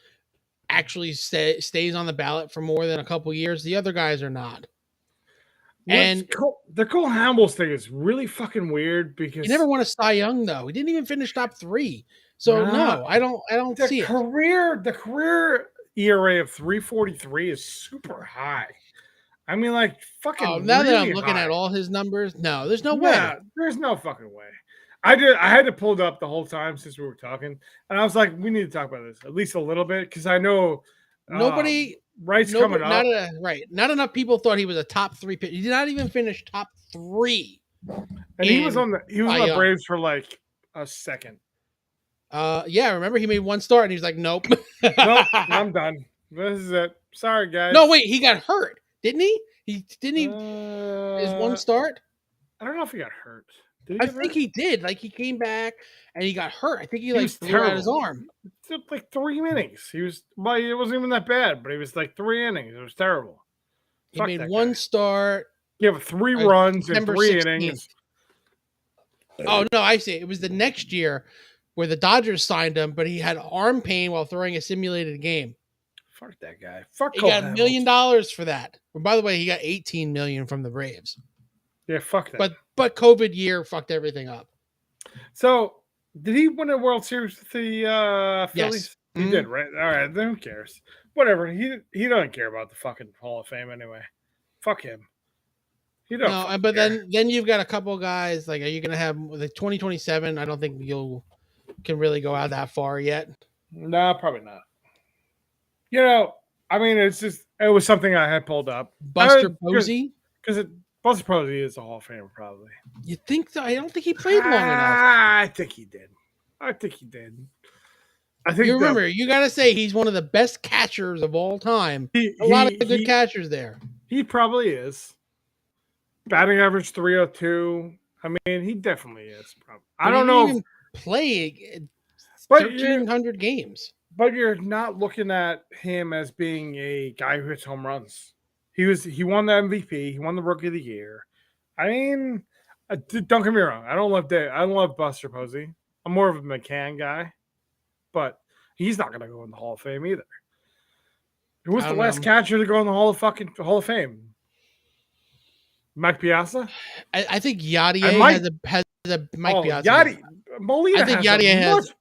actually stays on the ballot for more than a couple years. The other guys are not. And the Cole Hamels thing is really fucking weird because he never won a Cy Young though. He didn't even finish top 3. So no, I don't see it. The career ERA of 3.43 is super high. I mean, like fucking. Oh, now really that I'm looking high. at all his numbers, no, there's no way. There's no fucking way. I had to pull it up the whole time since we were talking, and I was like, we need to talk about this at least a little bit because I know nobody coming up. Not enough people thought he was a top 3 pitcher. He did not even finish top 3. And he was on the Braves for like a second. Yeah, remember he made one start and he was like, nope. Nope, I'm done. This is it. Sorry, guys. No, wait, he got hurt, didn't he? His one start? I don't know if he got hurt. I think he did. Like he came back and he got hurt. I think he blew out his arm. It took like 3 innings. It wasn't even that bad, but he was like 3 innings. It was terrible. He made one start. Yeah, with 3 runs in 3 innings. Oh no, I see. It was the next year where the Dodgers signed him, but he had arm pain while throwing a simulated game. Fuck that guy. He got $1 million for that. And by the way, he got $18 million from the Braves. Yeah, fuck that. But COVID year fucked everything up. So, did he win a World Series with the Phillies? Yes. He did, right? All right, then who cares? Whatever. He doesn't care about the fucking Hall of Fame anyway. Fuck him. He don't. No, but care. then you've got a couple guys. Like, are you gonna have the 2027? I don't think can really go out that far yet. No, probably not. You know, I mean, it was something I had pulled up. Buster Posey, because Buster Posey is a Hall of Famer, probably. You think so? I don't think he played long enough. I think he did. I think you remember, you got to say he's one of the best catchers of all time. A lot of good catchers there. He probably is. Batting average 302. I mean, he definitely is. Probably. I don't know. Even play 1,300 games. But you're not looking at him as being a guy who hits home runs. He won the MVP. He won the Rookie of the Year. I mean, don't get me wrong. I don't love Buster Posey. I'm more of a McCann guy, but he's not going to go in the Hall of Fame either. Who was the last catcher to go in the Hall of Fame? Mike Piazza. I think Yadier has a Mike Piazza. Molina. I think Yadier has.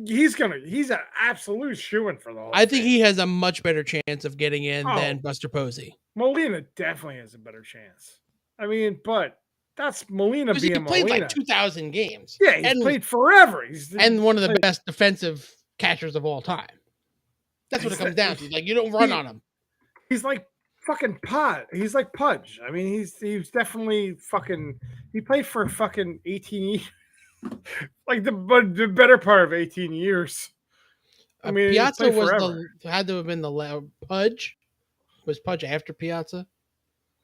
He's an absolute shoo-in for the Hall. I think he has a much better chance of getting in than Buster Posey. Molina definitely has a better chance. I mean, but that's Molina being Molina. He played like 2,000 games. Yeah, he's played forever. He's one of the best defensive catchers of all time. That's what it comes down to. Like, you don't run on him. He's like fucking He's like Pudge. I mean, he's definitely fucking. He played for fucking 18 years. Like the better part of 18 years. I mean, Piazza had to have been the Pudge. Was Pudge after Piazza?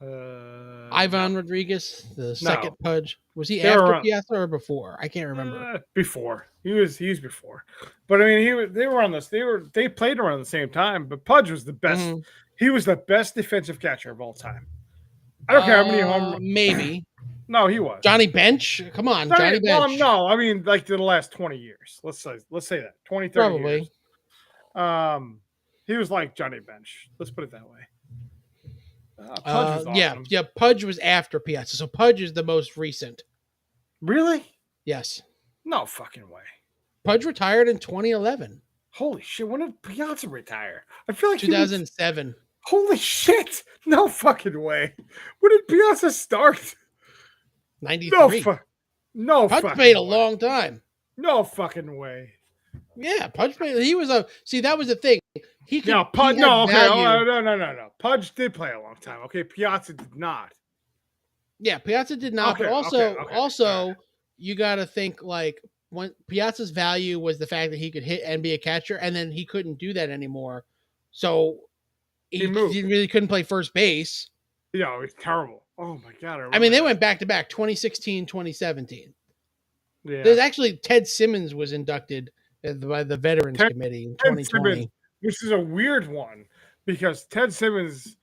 Ivan Rodriguez, the second Pudge. Was he after Piazza or before? I can't remember. Before. He was before. But I mean, they were on this. They played around the same time. But Pudge was the best. Mm-hmm. He was the best defensive catcher of all time. I don't care how many home. Maybe. No, he was. Johnny Bench? Come on, Johnny Bench. Well, no, I mean, like the last 20 years. Let's say that. 20, 30 Probably. Years. He was like Johnny Bench. Let's put it that way. Pudge was awesome. Yeah, Pudge was after Piazza. So Pudge is the most recent. Really? Yes. No fucking way. Pudge retired in 2011. Holy shit, when did Piazza retire? I feel like 2007. Holy shit. No fucking way. When did Piazza start? 93. No Pudge fucking played a long time. No fucking way. Yeah, Pudge played. He was that was the thing. He could. Pudge. No, okay. No. Pudge did play a long time. Okay, Piazza did not. Yeah, Piazza did not. Okay, but also, you got to think like when Piazza's value was the fact that he could hit and be a catcher, and then he couldn't do that anymore. So he really couldn't play first base. Yeah, it was terrible. Oh my god! I mean, they went back to back 2016, 2017. Yeah. There's actually Ted Simmons was inducted by the Veterans Committee in 2020. Simmons, which is a weird one because Ted Simmons,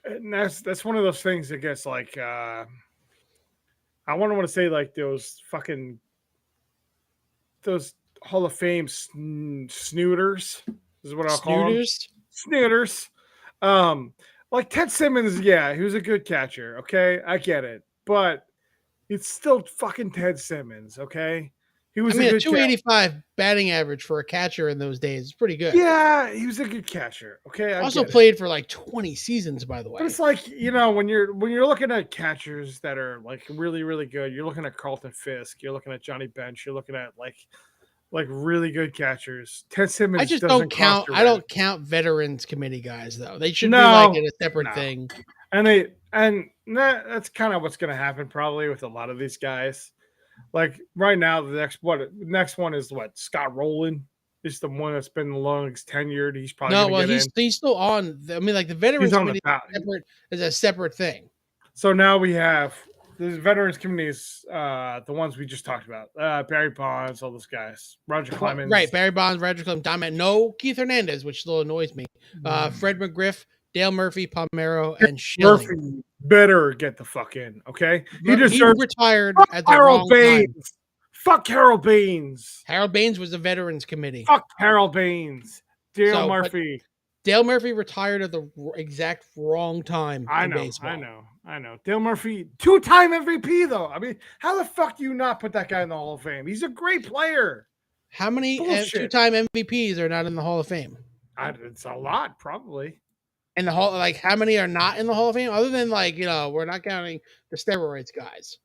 and that's one of those things that gets like, I I want to say like those Hall of Fame snooters is what I'll call them. Snooters. Like Ted Simmons, yeah, he was a good catcher. Okay, I get it, but it's still fucking Ted Simmons. Okay, he was. A 285 batting average for a catcher in those days is pretty good. Yeah, he was a good catcher. Okay, I also played for like 20 seasons, by the way. But it's like, when you're looking at catchers that are like really, really good, you're looking at Carlton Fisk, you're looking at Johnny Bench, you're looking at like really good catchers. Ted Simmons. I just don't count. I don't count veterans committee guys though. They should be like in a separate thing. And that's kind of what's going to happen probably with a lot of these guys. Like right now, the next one is what, Scott Rowland. Is the one that's been the longest tenured. He's probably he's still on. I mean, like the veterans committee is a separate thing. So now we have the veterans committees, the ones we just talked about, Barry Bonds, all those guys, Roger Clemens, right? Barry Bonds, Roger Clemens, no Keith Hernandez, which still annoys me. Fred McGriff, Dale Murphy, Palmeiro, and Schilling. Murphy better get the fuck in, okay? He retired at the wrong time. Fuck Harold Baines. Harold Baines was the Veterans Committee. Fuck Harold Baines. Dale Murphy. Dale Murphy retired at the exact wrong time. I know. Dale Murphy, 2-time MVP though. I mean, how the fuck do you not put that guy in the Hall of Fame? He's a great player. How many 2-time MVPs are not in the Hall of Fame? It's a lot, probably. In the Hall, like how many are not in the Hall of Fame? Other than we're not counting the steroids guys.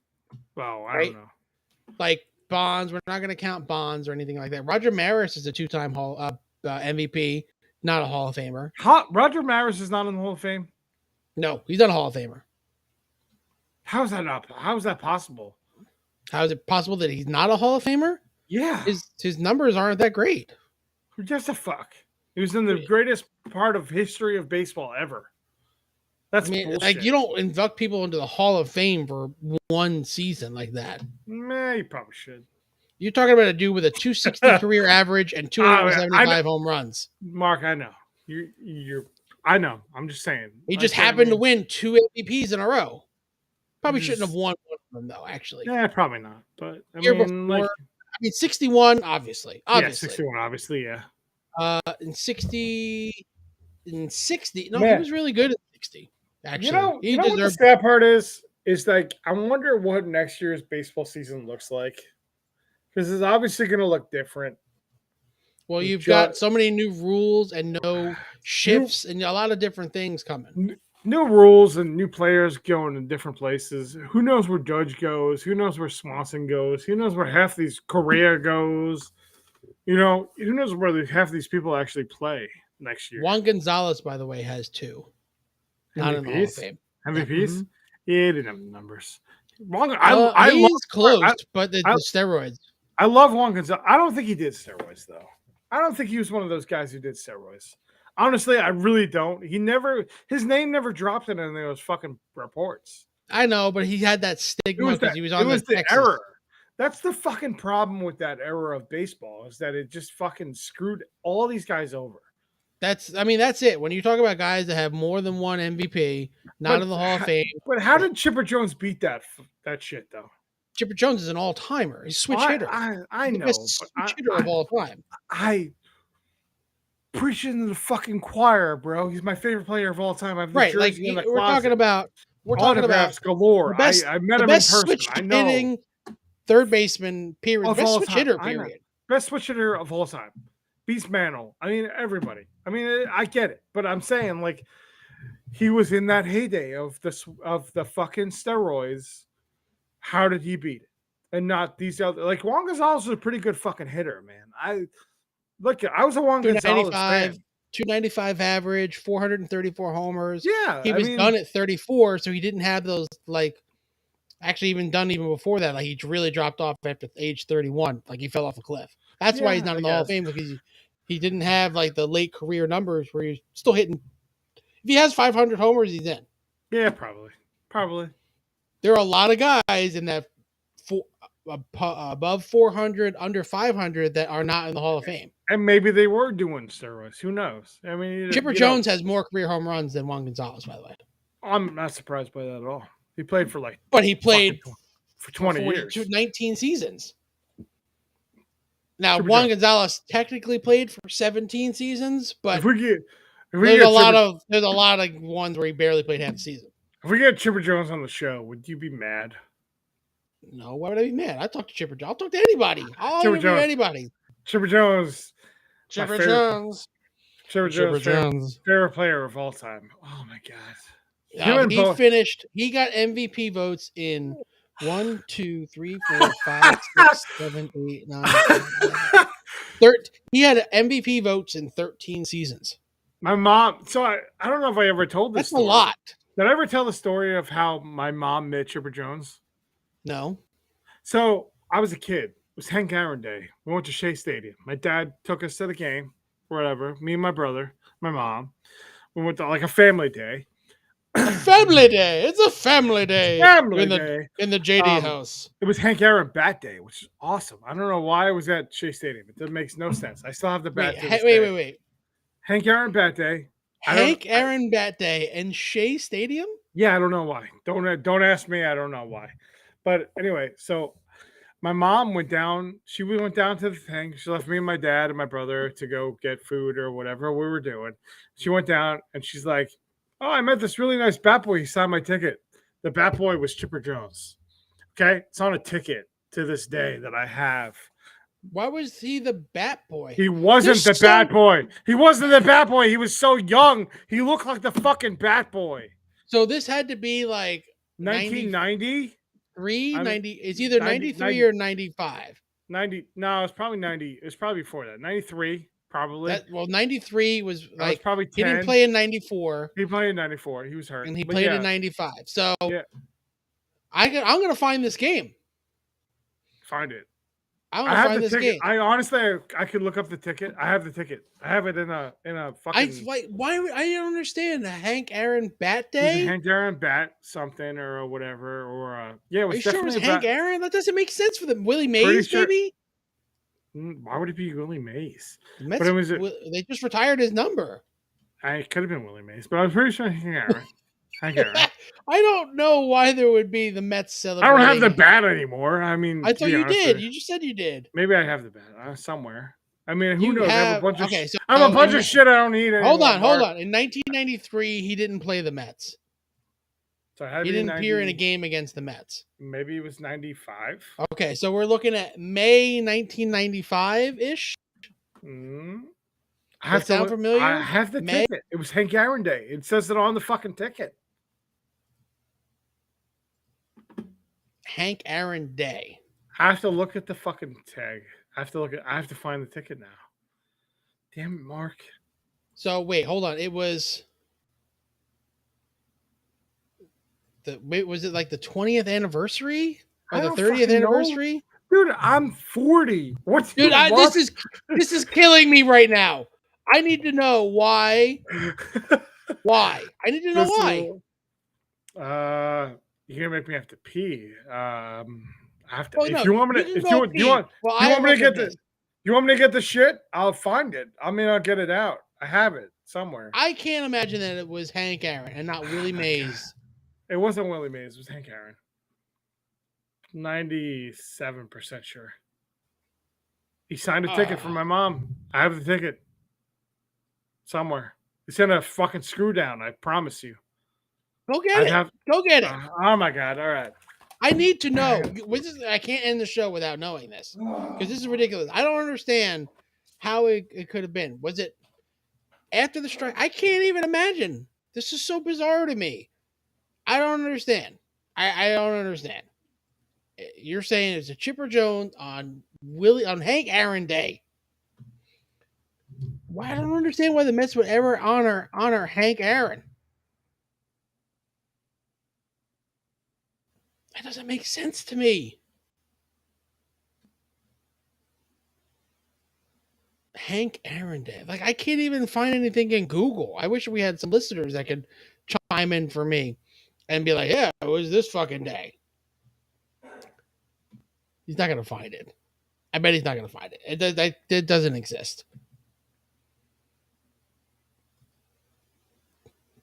Well, I don't know. Like Bonds, we're not going to count Bonds or anything like that. Roger Maris is a 2-time MVP, not a Hall of Famer. Roger Maris is not in the Hall of Fame? No, he's not a Hall of Famer. How is that possible? How is it possible that he's not a Hall of Famer? Yeah. His numbers aren't that great. Who gives a fuck? He was in the greatest part of history of baseball ever. That's bullshit. Like you don't induct people into the Hall of Fame for one season like that. You probably should. You're talking about a dude with a 260 career average and 275 home runs. Mark, I know. I know. I'm just saying. He just happened to win 2 MVPs in a row. Probably shouldn't have won one of them though, actually. Yeah, probably not. But before, 61, obviously. Yeah, 61, obviously, yeah. In 60, no, he was really good at 60. Actually, you know what the sad part is like, I wonder what next year's baseball season looks like, because it's obviously going to look different. Well, you've got so many new rules and no shifts and a lot of different things coming. New rules and new players going to different places. Who knows where Judge goes? Who knows where Swanson goes? Who knows where half these Correa goes? Who knows where half these people actually play next year? Juan Gonzalez, by the way, has 2. Not in the Hall of Fame. MVPs? Mm-hmm. Yeah, he didn't have the numbers. He's close, but the steroids. I love Juan Gonzalez. I don't think he did steroids, though. I don't think he was one of those guys who did steroids. Honestly, I really don't. His name never dropped in any of those fucking reports. I know, but he had that stigma because he was on the error. That's the fucking problem with that era of baseball, is that it just fucking screwed all these guys over. That's it. When you talk about guys that have more than one MVP, not in the Hall of Fame. But how did Chipper Jones beat that shit, though? Chipper Jones is an all-timer. He's a switch hitter. I know. Switch hitter of all time. I preaching to the fucking choir, bro. He's my favorite player of all time. Right, like we're talking about galore. I met him in person. I know. Hitting third baseman, period. Best switch hitter, period. Best switch hitter of all time. Beast Mantle. I mean, everybody. I mean, I get it, but I'm saying, like, he was in that heyday of the fucking steroids. How did he beat it? And not these other, like, Juan Gonzalez was a pretty good fucking hitter, man. I was a Juan Gonzalez fan. 295 average, 434 homers. Yeah, he was done at 34, so he didn't have those, like, actually even done even before that. Like, he really dropped off after age 31. Like, he fell off a cliff. That's why he's not in the Hall of Fame, because he didn't have, like, the late career numbers where he's still hitting. If he has 500 homers, he's in. Yeah, probably. There are a lot of guys in that above 400, under 500 that are not in the Hall of Fame. And maybe they were doing steroids. Who knows? I mean, Chipper Jones has more career home runs than Juan Gonzalez, by the way. I'm not surprised by that at all. He played for but he played for 20 years. 19 seasons. Now, Chipper Juan Jones. Gonzalez technically played for 17 seasons, but If we get there's a lot of ones where he barely played half the season. If we get Chipper Jones on the show, would you be mad? No, why would I be mad? I talk to Chipper Jones. I'll talk to anybody. I'll interview anybody. Chipper Jones. Chipper Jones. Favorite player of all time. Oh my god. He got MVP votes in 1, 2, 3, 4, 5, 6, 7, 8, 9, 10, 13. He had MVP votes in 13 seasons. My mom. So I don't know if I ever told this. That's a lot. Did I ever tell the story of how my mom met Chipper Jones? No. So I was a kid. It was Hank Aaron Day. We went to Shea Stadium. My dad took us to the game, whatever. Me and my brother, my mom. We went to like a family day. A family day. It's a family day. In the JD house. It was Hank Aaron Bat Day, which is awesome. I don't know why it was at Shea Stadium. It makes no sense. I still have the bat. Wait. Hank Aaron Bat Day. Hank Aaron Bat Day in Shea Stadium? Yeah, I don't know why. Don't ask me. I don't know why. But anyway, so my mom went down. She went down to the thing. She left me and my dad and my brother to go get food or whatever we were doing. She went down and she's like, "Oh, I met this really nice bat boy. He signed my ticket." The bat boy was Chipper Jones. Okay, it's on a ticket to this day that I have. Why was he the bat boy? He wasn't the bat boy. He wasn't the bat boy. He was so young. He looked like the fucking bat boy. So this had to be like 1990? 90. It's either 93 or 95. 90. No, it's probably 90. It's probably before that. 93, probably. 93 was like probably 10. He didn't play in 94. He played in 94. He was hurt. And he played in 95. So I'm going to find this game. Find it. I'm going to find this game. I honestly, I could look up the ticket. I have the ticket. I have it in a fucking. Why? I don't understand. Hank Aaron Bat Day. Hank Aaron Bat something or whatever or yeah. It was Are you sure it was Hank Aaron? That doesn't make sense for them. Willie Mays, maybe. Why would it be Willie Mays? But it was. They just retired his number. It could have been Willie Mays, but I'm pretty sure Hank Aaron. Hank Aaron. I don't know why there would be the Mets celebrating. I don't have the bat anymore. I mean, I thought you did. You just said you did. Maybe I have the bat somewhere. I mean, who knows? I have a bunch of so, I have a bunch of shit I don't need anymore. Hold on. In 1993, he didn't play the Mets. So he didn't appear in a game against the Mets. Maybe it was 95. Okay, so we're looking at May 1995-ish. Does that sound familiar? I have the ticket. It was Hank Aaron Day. It says it on the fucking ticket. Hank Aaron Day. I have to look at the fucking tag. I have to find the ticket now. Damn it, Mark. So wait, hold on. It was was it like the 20th anniversary or the 30th anniversary? Dude, I'm 40. This is killing me right now. I need to know why. Why? I need to know why. You're gonna make me have to pee. I have to. If you want me to, you want me to get the shit? I'll find it. I mean, I'll get it out. I have it somewhere. I can't imagine that it was Hank Aaron and not Willie Mays. It wasn't Willie Mays. It was Hank Aaron. 97% sure. He signed a ticket for my mom. I have the ticket somewhere. It's in a fucking screw down. I promise you. Go get it. Go get it. Oh my god! All right. I need to know. I can't end the show without knowing this because this is ridiculous. I don't understand how it could have been. Was it after the strike? I can't even imagine. This is so bizarre to me. I don't understand. I don't understand. You're saying it's a Chipper Jones on Hank Aaron Day. Why I don't understand why the Mets would ever honor Hank Aaron. That doesn't make sense to me. Hank Aaron Day. Like, I can't even find anything in Google. I wish we had some listeners that could chime in for me and be like, yeah, it was this fucking day. He's not going to find it. I bet he's not going to find it. It doesn't exist.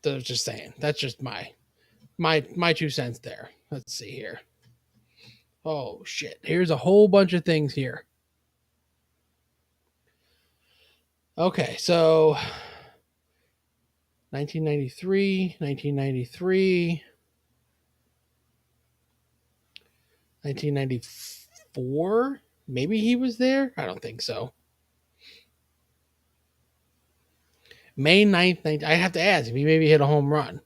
Just saying. That's just my 2 cents there. Let's see here. Oh shit! Here's a whole bunch of things here. Okay, so 1993, 1993, 1994. Maybe he was there. I don't think so. May 9th, I have to ask if he maybe hit a home run.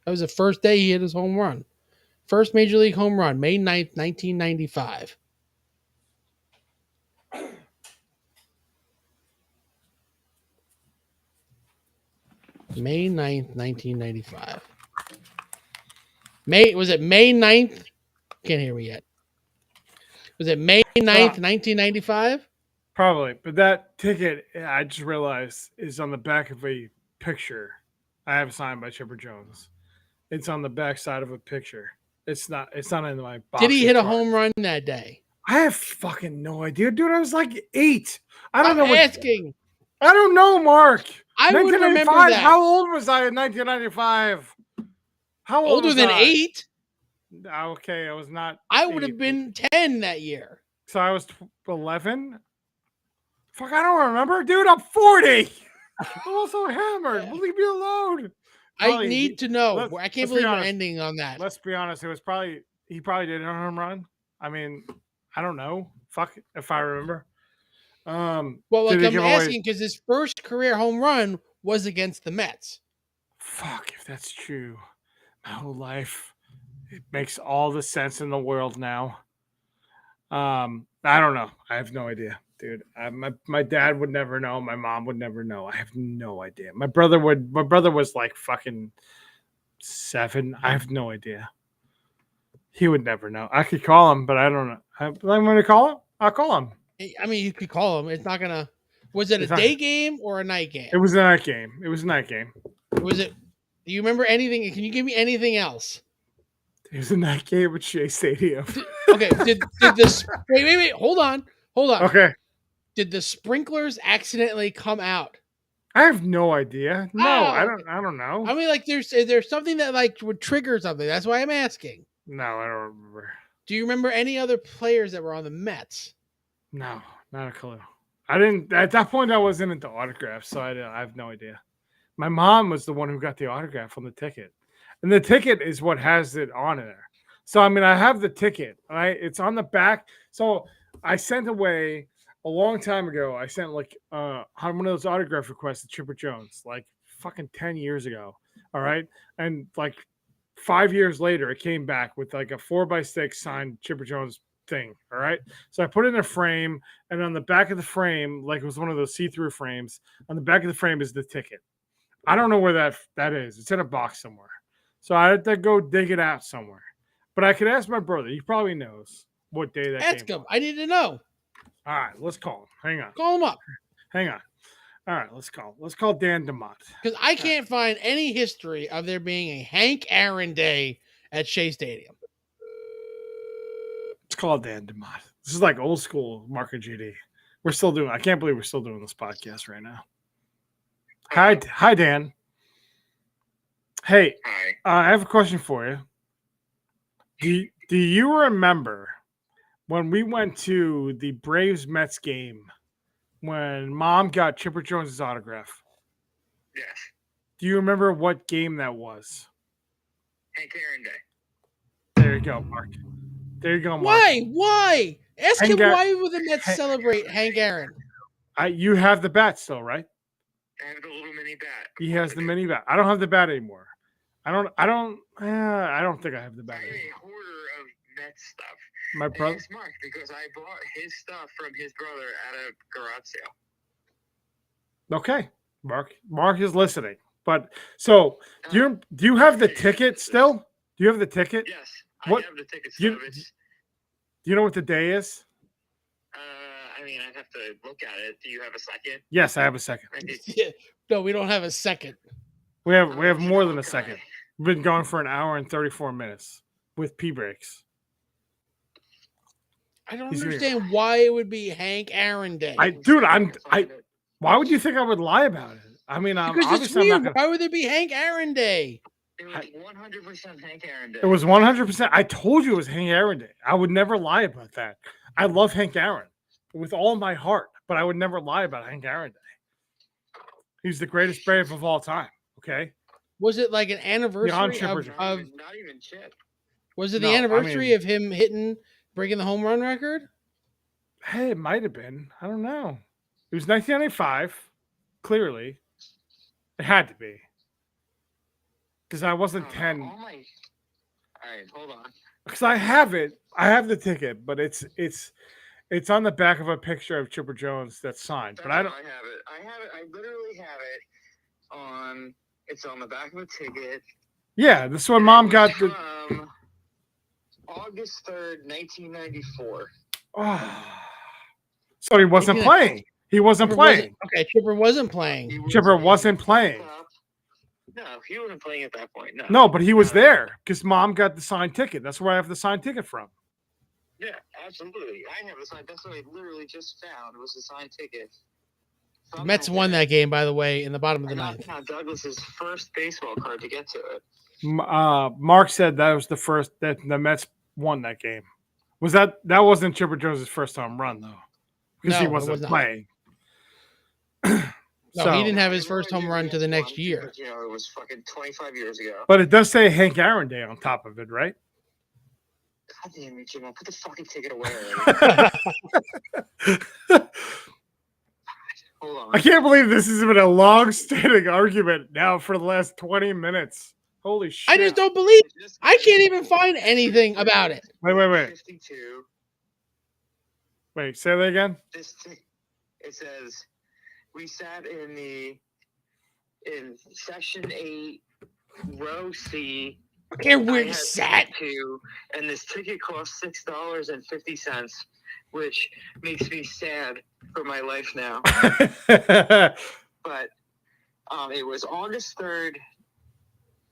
That was the first day he hit his home run. First major league home run, May 9th, 1995. May 9th, 1995. Was it May 9th? Can't hear me yet. Was it May 9th, 1995? Probably. But that ticket, I just realized, is on the back of a picture I have signed by Chipper Jones. It's on the back side of a picture. It's not in my box. Did he hit a home run that day? I have fucking no idea. Dude, I was like 8. I don't know. Asking. I don't know, Mark. I would remember that. How old was I in 1995? How old Older was than I? 8? Okay, I was not. I would have been 10 that year. So I was 11? Fuck, I don't remember. Dude, I'm 40. I'm also hammered. Yeah. Leave me alone. I need to know. I can't believe we're ending on that. Let's be honest. He probably did a home run. I mean, I don't know. Fuck if I remember. Well, like I'm asking because his first career home run was against the Mets. Fuck, if that's true. My whole life. It makes all the sense in the world now. I don't know. I have no idea, dude. My dad would never know. My mom would never know. I have no idea. My brother was like fucking 7. I have no idea. He would never know. I could call him, but I don't know. I'm going to call him. I'll call him. I mean, you could call him. It's not going to... Was it a day game or a night game? It was a night game. Was it... Do you remember anything? Can you give me anything else? It was a night game at Shea Stadium. Okay. Did this... Wait. Hold on. Okay. Did the sprinklers accidentally come out? I have no idea. No, I don't know. I mean, like, there's something that like would trigger something. That's why I'm asking. No, I don't remember. Do you remember any other players that were on the Mets? No, not a clue. I didn't. At that point, I wasn't into autographs, so I have no idea. My mom was the one who got the autograph on the ticket, and the ticket is what has it on there. So I mean, I have the ticket. Right? It's on the back. So I sent away a long time ago. I sent like one of those autograph requests to Chipper Jones, like fucking 10 years ago. All right, and like 5 years later, it came back with like a 4x6 signed Chipper Jones thing. All right. So I put it in a frame, and on the back of the frame, like it was one of those see-through frames, on the back of the frame is the ticket. I don't know where that is. It's in a box somewhere. So I had to go dig it out somewhere. But I could ask my brother. He probably knows what day that Ask came him. I need to know. All right, let's call him. Hang on. Call him up. Hang on. All right, let's call Dan DeMott. Because I can't find any history of there being a Hank Aaron Day at Shea Stadium. It's called Dan DeMott. This is like old school Marc and GD. I can't believe we're still doing this podcast right now. Hi, Dan. Hey, I have a question for you. Do you remember when we went to the Braves Mets game when Mom got Chipper Jones' autograph? Yes. Do you remember what game that was? Hank Aaron Day. There you go, Mark. There you go, Mark. Why? Ask him why would the Mets celebrate Hank Aaron? You have the bat still, right? I have the little mini bat. He has the mini bat. I don't have the bat anymore. I don't think I have the bat I'm anymore. a hoarder of Mets stuff. My brother. It's Mark because I bought his stuff from his brother at a garage sale. Okay, Mark is listening. But so do you have the ticket still? Do you have the ticket? Yes, I have the ticket. Do you know what the day is? I mean, I'd have to look at it. Do you have a second? Yes, I have a second. No, we don't have a second. We have more than a second. We've been going for an hour and 34 minutes with pee breaks. I don't understand why it would be Hank Aaron Day. Why would you think I would lie about it? I mean, because it's weird. Why would there be Hank Aaron Day? It was 100% Hank Aaron Day. It was 100%. I told you it was Hank Aaron Day. I would never lie about that. I love Hank Aaron with all my heart, but I would never lie about Hank Aaron Day. He's the greatest Brave of all time. Okay. Was it like an anniversary of not even Chip? Was it the anniversary of him breaking the home run record? Hey, it might have been. I don't know. It was 1995. Clearly, it had to be because I wasn't 10. All right, hold on. Because I have it. I have the ticket, but it's on the back of a picture of Chipper Jones that's signed. But I don't. I have it. I literally have it on. It's on the back of a ticket. Yeah, this is when Mom got the. From August 3rd, 1994. Oh. So he wasn't playing. He wasn't playing. Okay, Chipper wasn't playing. Chipper wasn't playing. No, he wasn't playing at that point. No, but he was there because Mom got the signed ticket. That's where I have the signed ticket from. Yeah, absolutely. I have the signed. That's what I literally just found. It was the signed ticket. The Mets won that game, by the way, in the bottom of the ninth. Douglas's first baseball card to get to it. Mark said that was the first that the Mets won that game. Was that wasn't Chipper Jones' first home run though? Because he wasn't playing. No, he didn't have his first home run to the next year. But, it was fucking 25 years ago. But it does say Hank Aaron Day on top of it, right? God damn it, Jim! I'll put the fucking ticket away. Hold on. I can't believe this has been a long-standing argument now for the last 20 minutes. Holy shit! I just don't believe. I can't even find anything about it. Wait. 52. Wait, say that again. It says we sat in section 8, row C. Okay, where you sat? And this ticket cost $6.50, which makes me sad for my life now. But it was August 3rd,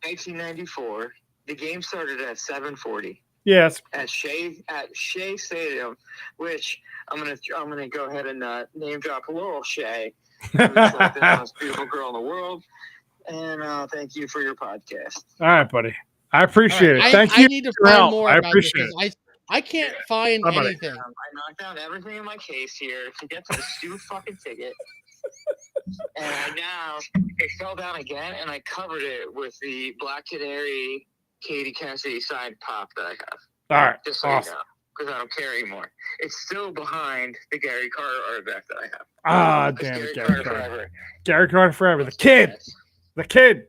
1994. The game started at 7:40. Yes. At Shea Stadium, which I'm gonna go ahead and name drop a little Shea. She's like the most beautiful girl in the world. And thank you for your podcast. All right, buddy. I appreciate it. Thank you. I need to find more about this. It. I can't find anything. I knocked down everything in my case here to get to the stupid fucking ticket. And now it fell down again, and I covered it with the Black Canary Katie Cassidy signed pop that I have. All right. Just so you know, because I don't care anymore. It's still behind the Gary Carter artifact that I have. Ah, damn it, Gary Carter forever. Gary Carter forever. The kid. The kid.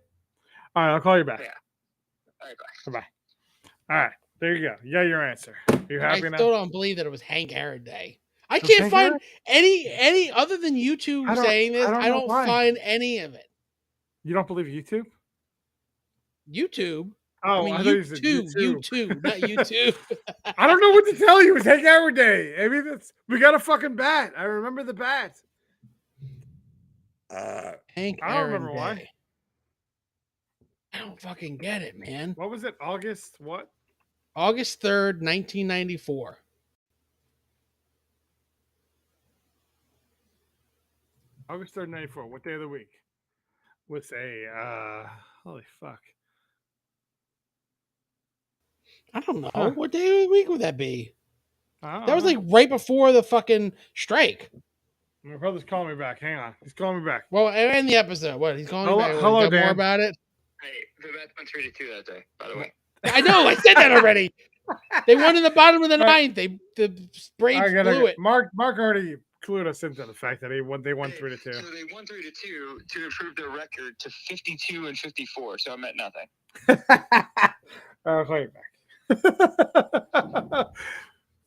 All right, I'll call you back. Yeah. All right, bye. Bye. All right, there you go. You got your answer. You happy now? I still don't believe that it was Hank Aaron Day. I can't find any other than YouTube saying this. I don't find any of it. You don't believe YouTube? YouTube? Oh, I mean, YouTube, not YouTube. I don't know what to tell you. It's Hank Aaron Day. I mean, we got a fucking bat. I remember the bat. Hank I don't Aaron remember Day. why. I don't fucking get it, man. What was it? August what? August 3rd, 1994. August 3rd, 94. What day of the week? With a holy fuck. I don't know. Huh. What day of the week would that be? That was know. like right before the fucking strike. My brother's calling me back. Hang on. He's calling me back. Well, in the episode. What? He's calling me back. Hello, Dan. More about it? Hey, the Mets went 3-2 that day, by the way. I know. I said that already. They won in the bottom of the ninth. The Braves blew it. Mark already clued us into the fact that they won 3-2. So they won 3-2 to improve their record to 52-54. So I meant nothing. I'll call you back.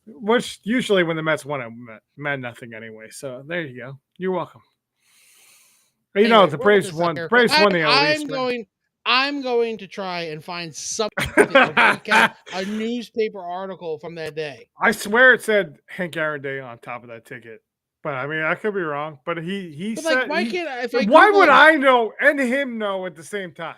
Which usually when the Mets won, it meant nothing anyway. So there you go. You're welcome. But anyway, the Braves won. The Braves won the LA. I'm going to try and find something, a newspaper article from that day. I swear it said Hank Aaron Day on top of that ticket, but I mean I could be wrong. But he said, like, why would I know and him know at the same time?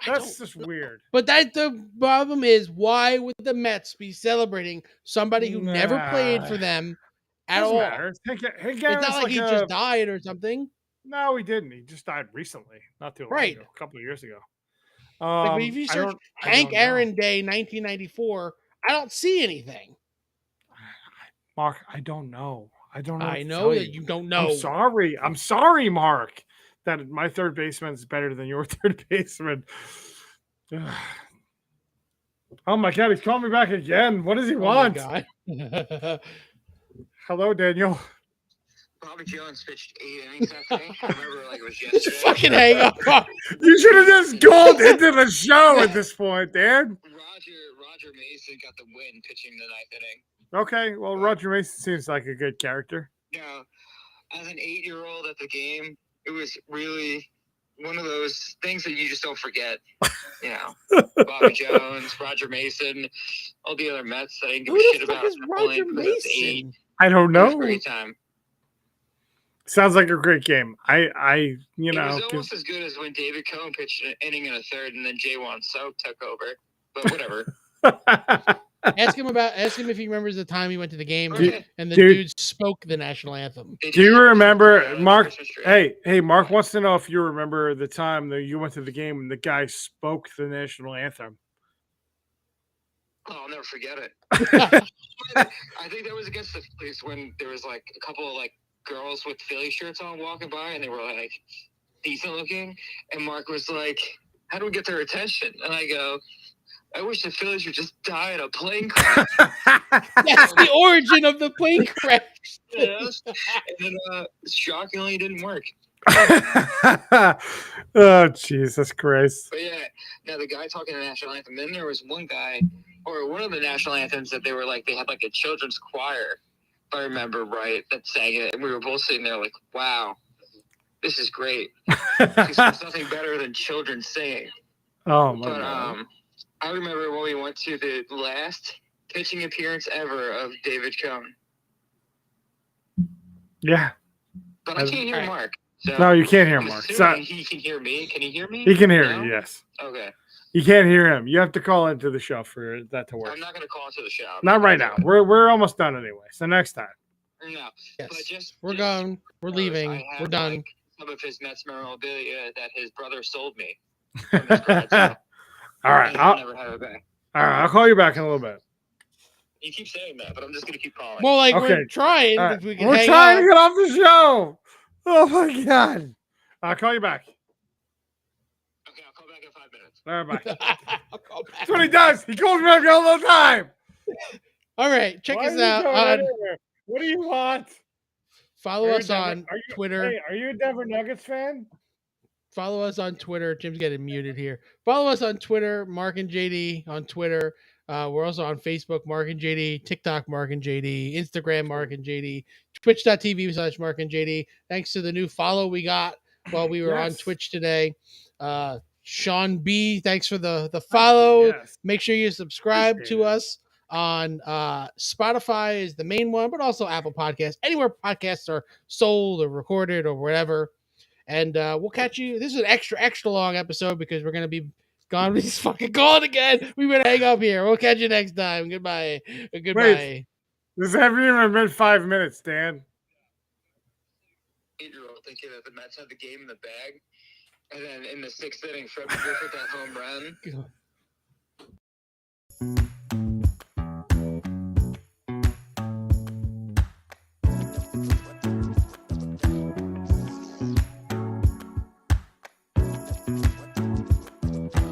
That's just weird. But the problem is, why would the Mets be celebrating somebody who never played for them at all? Matter. Hank it's not like he just died or something. No, he didn't. He just died recently, not too long ago, a couple of years ago. Like if you search Hank Aaron Day 1994, I don't see anything. Mark, I don't know. I don't know. I know that you don't know. I'm sorry, Mark, that my third baseman is better than your third baseman. Oh my God, he's calling me back again. What does he want? My God. Hello, Daniel. Bobby Jones pitched 8 innings that day. I remember like it was yesterday. Just fucking hang up. You should have just called into the show at this point, Dan. Roger Mason got the win pitching the 9th inning. Okay, well, Roger Mason seems like a good character. No, as an 8-year-old at the game, it was really one of those things that you just don't forget. You know, Bobby Jones, Roger Mason, all the other Mets that I didn't give a shit about. Who the fuck is Roger Mason? I don't know. It was a great time. Sounds like a great game. It was almost as good as when David Cohn pitched an inning in a third, and then Jaewon Soak took over. But whatever. Ask him if he remembers the time he went to the game and the dude spoke the national anthem. Do you remember, Mark? Hey, Mark wants to know if you remember the time that you went to the game and the guy spoke the national anthem. Oh, I'll never forget it. I think that was against the Phillies when there was like a couple of like girls with Philly shirts on walking by, and they were like decent looking. And Mark was like, "How do we get their attention?" And I go, "I wish the Phillies would just die in a plane crash." That's the origin of the plane crash. Yes. And then shockingly, it didn't work. Oh, Jesus Christ. But yeah, now the guy talking the national anthem, then there was one guy, or one of the national anthems that they were like, they had like a children's choir, if I remember right, that sang it. And we were both sitting there like, wow, this is great. There's nothing better than children singing. Oh, my God. I remember when we went to the last pitching appearance ever of David Cohn. Yeah. But I can't hear Mark. So no, you can't hear Mark. He can hear me. Can he hear me? He can hear you, yes. Okay. You can't hear him. You have to call into the show for that to work. I'm not going to call into the show. Not right now. We're almost done anyway. So next time. No. Yes. We're gone. We're leaving. We're done. Like, some of his Mets memorabilia that his brother sold me. From his garage. All right. I'll never have it back. All right. I'll call you back in a little bit. You keep saying that, but I'm just going to keep calling. Well, like, we're trying. Right. If we can we're trying to get off the show. Oh, my God. I'll call you back. Okay, I'll call back in 5 minutes. All right, bye. I'll call back. That's what he does. He calls me back all the time. All right. Check us out. What do you want? Follow us on Twitter. Hey, are you a Denver Nuggets fan? Follow us on Twitter. Jim's getting muted here. Follow us on Twitter, Mark and JD on Twitter. We're also on Facebook, Mark and JD, TikTok, Mark and JD, Instagram, Mark and JD, twitch.tv/Mark and JD. Thanks to the new follow we got while we were on Twitch today. Sean B, thanks for the follow. Yes. Make sure you subscribe to us on Spotify is the main one, but also Apple Podcasts, anywhere podcasts are sold or recorded or whatever. And we'll catch you. This is an extra long episode because we're going to be gone. He's fucking calling again. We better hang up here. We'll catch you next time. Goodbye. Wait, this hasn't even been 5 minutes, Dan. 8-year-old thinking that the Mets had the game in the bag. And then in the 6th inning, Fred McGriff hit that home run.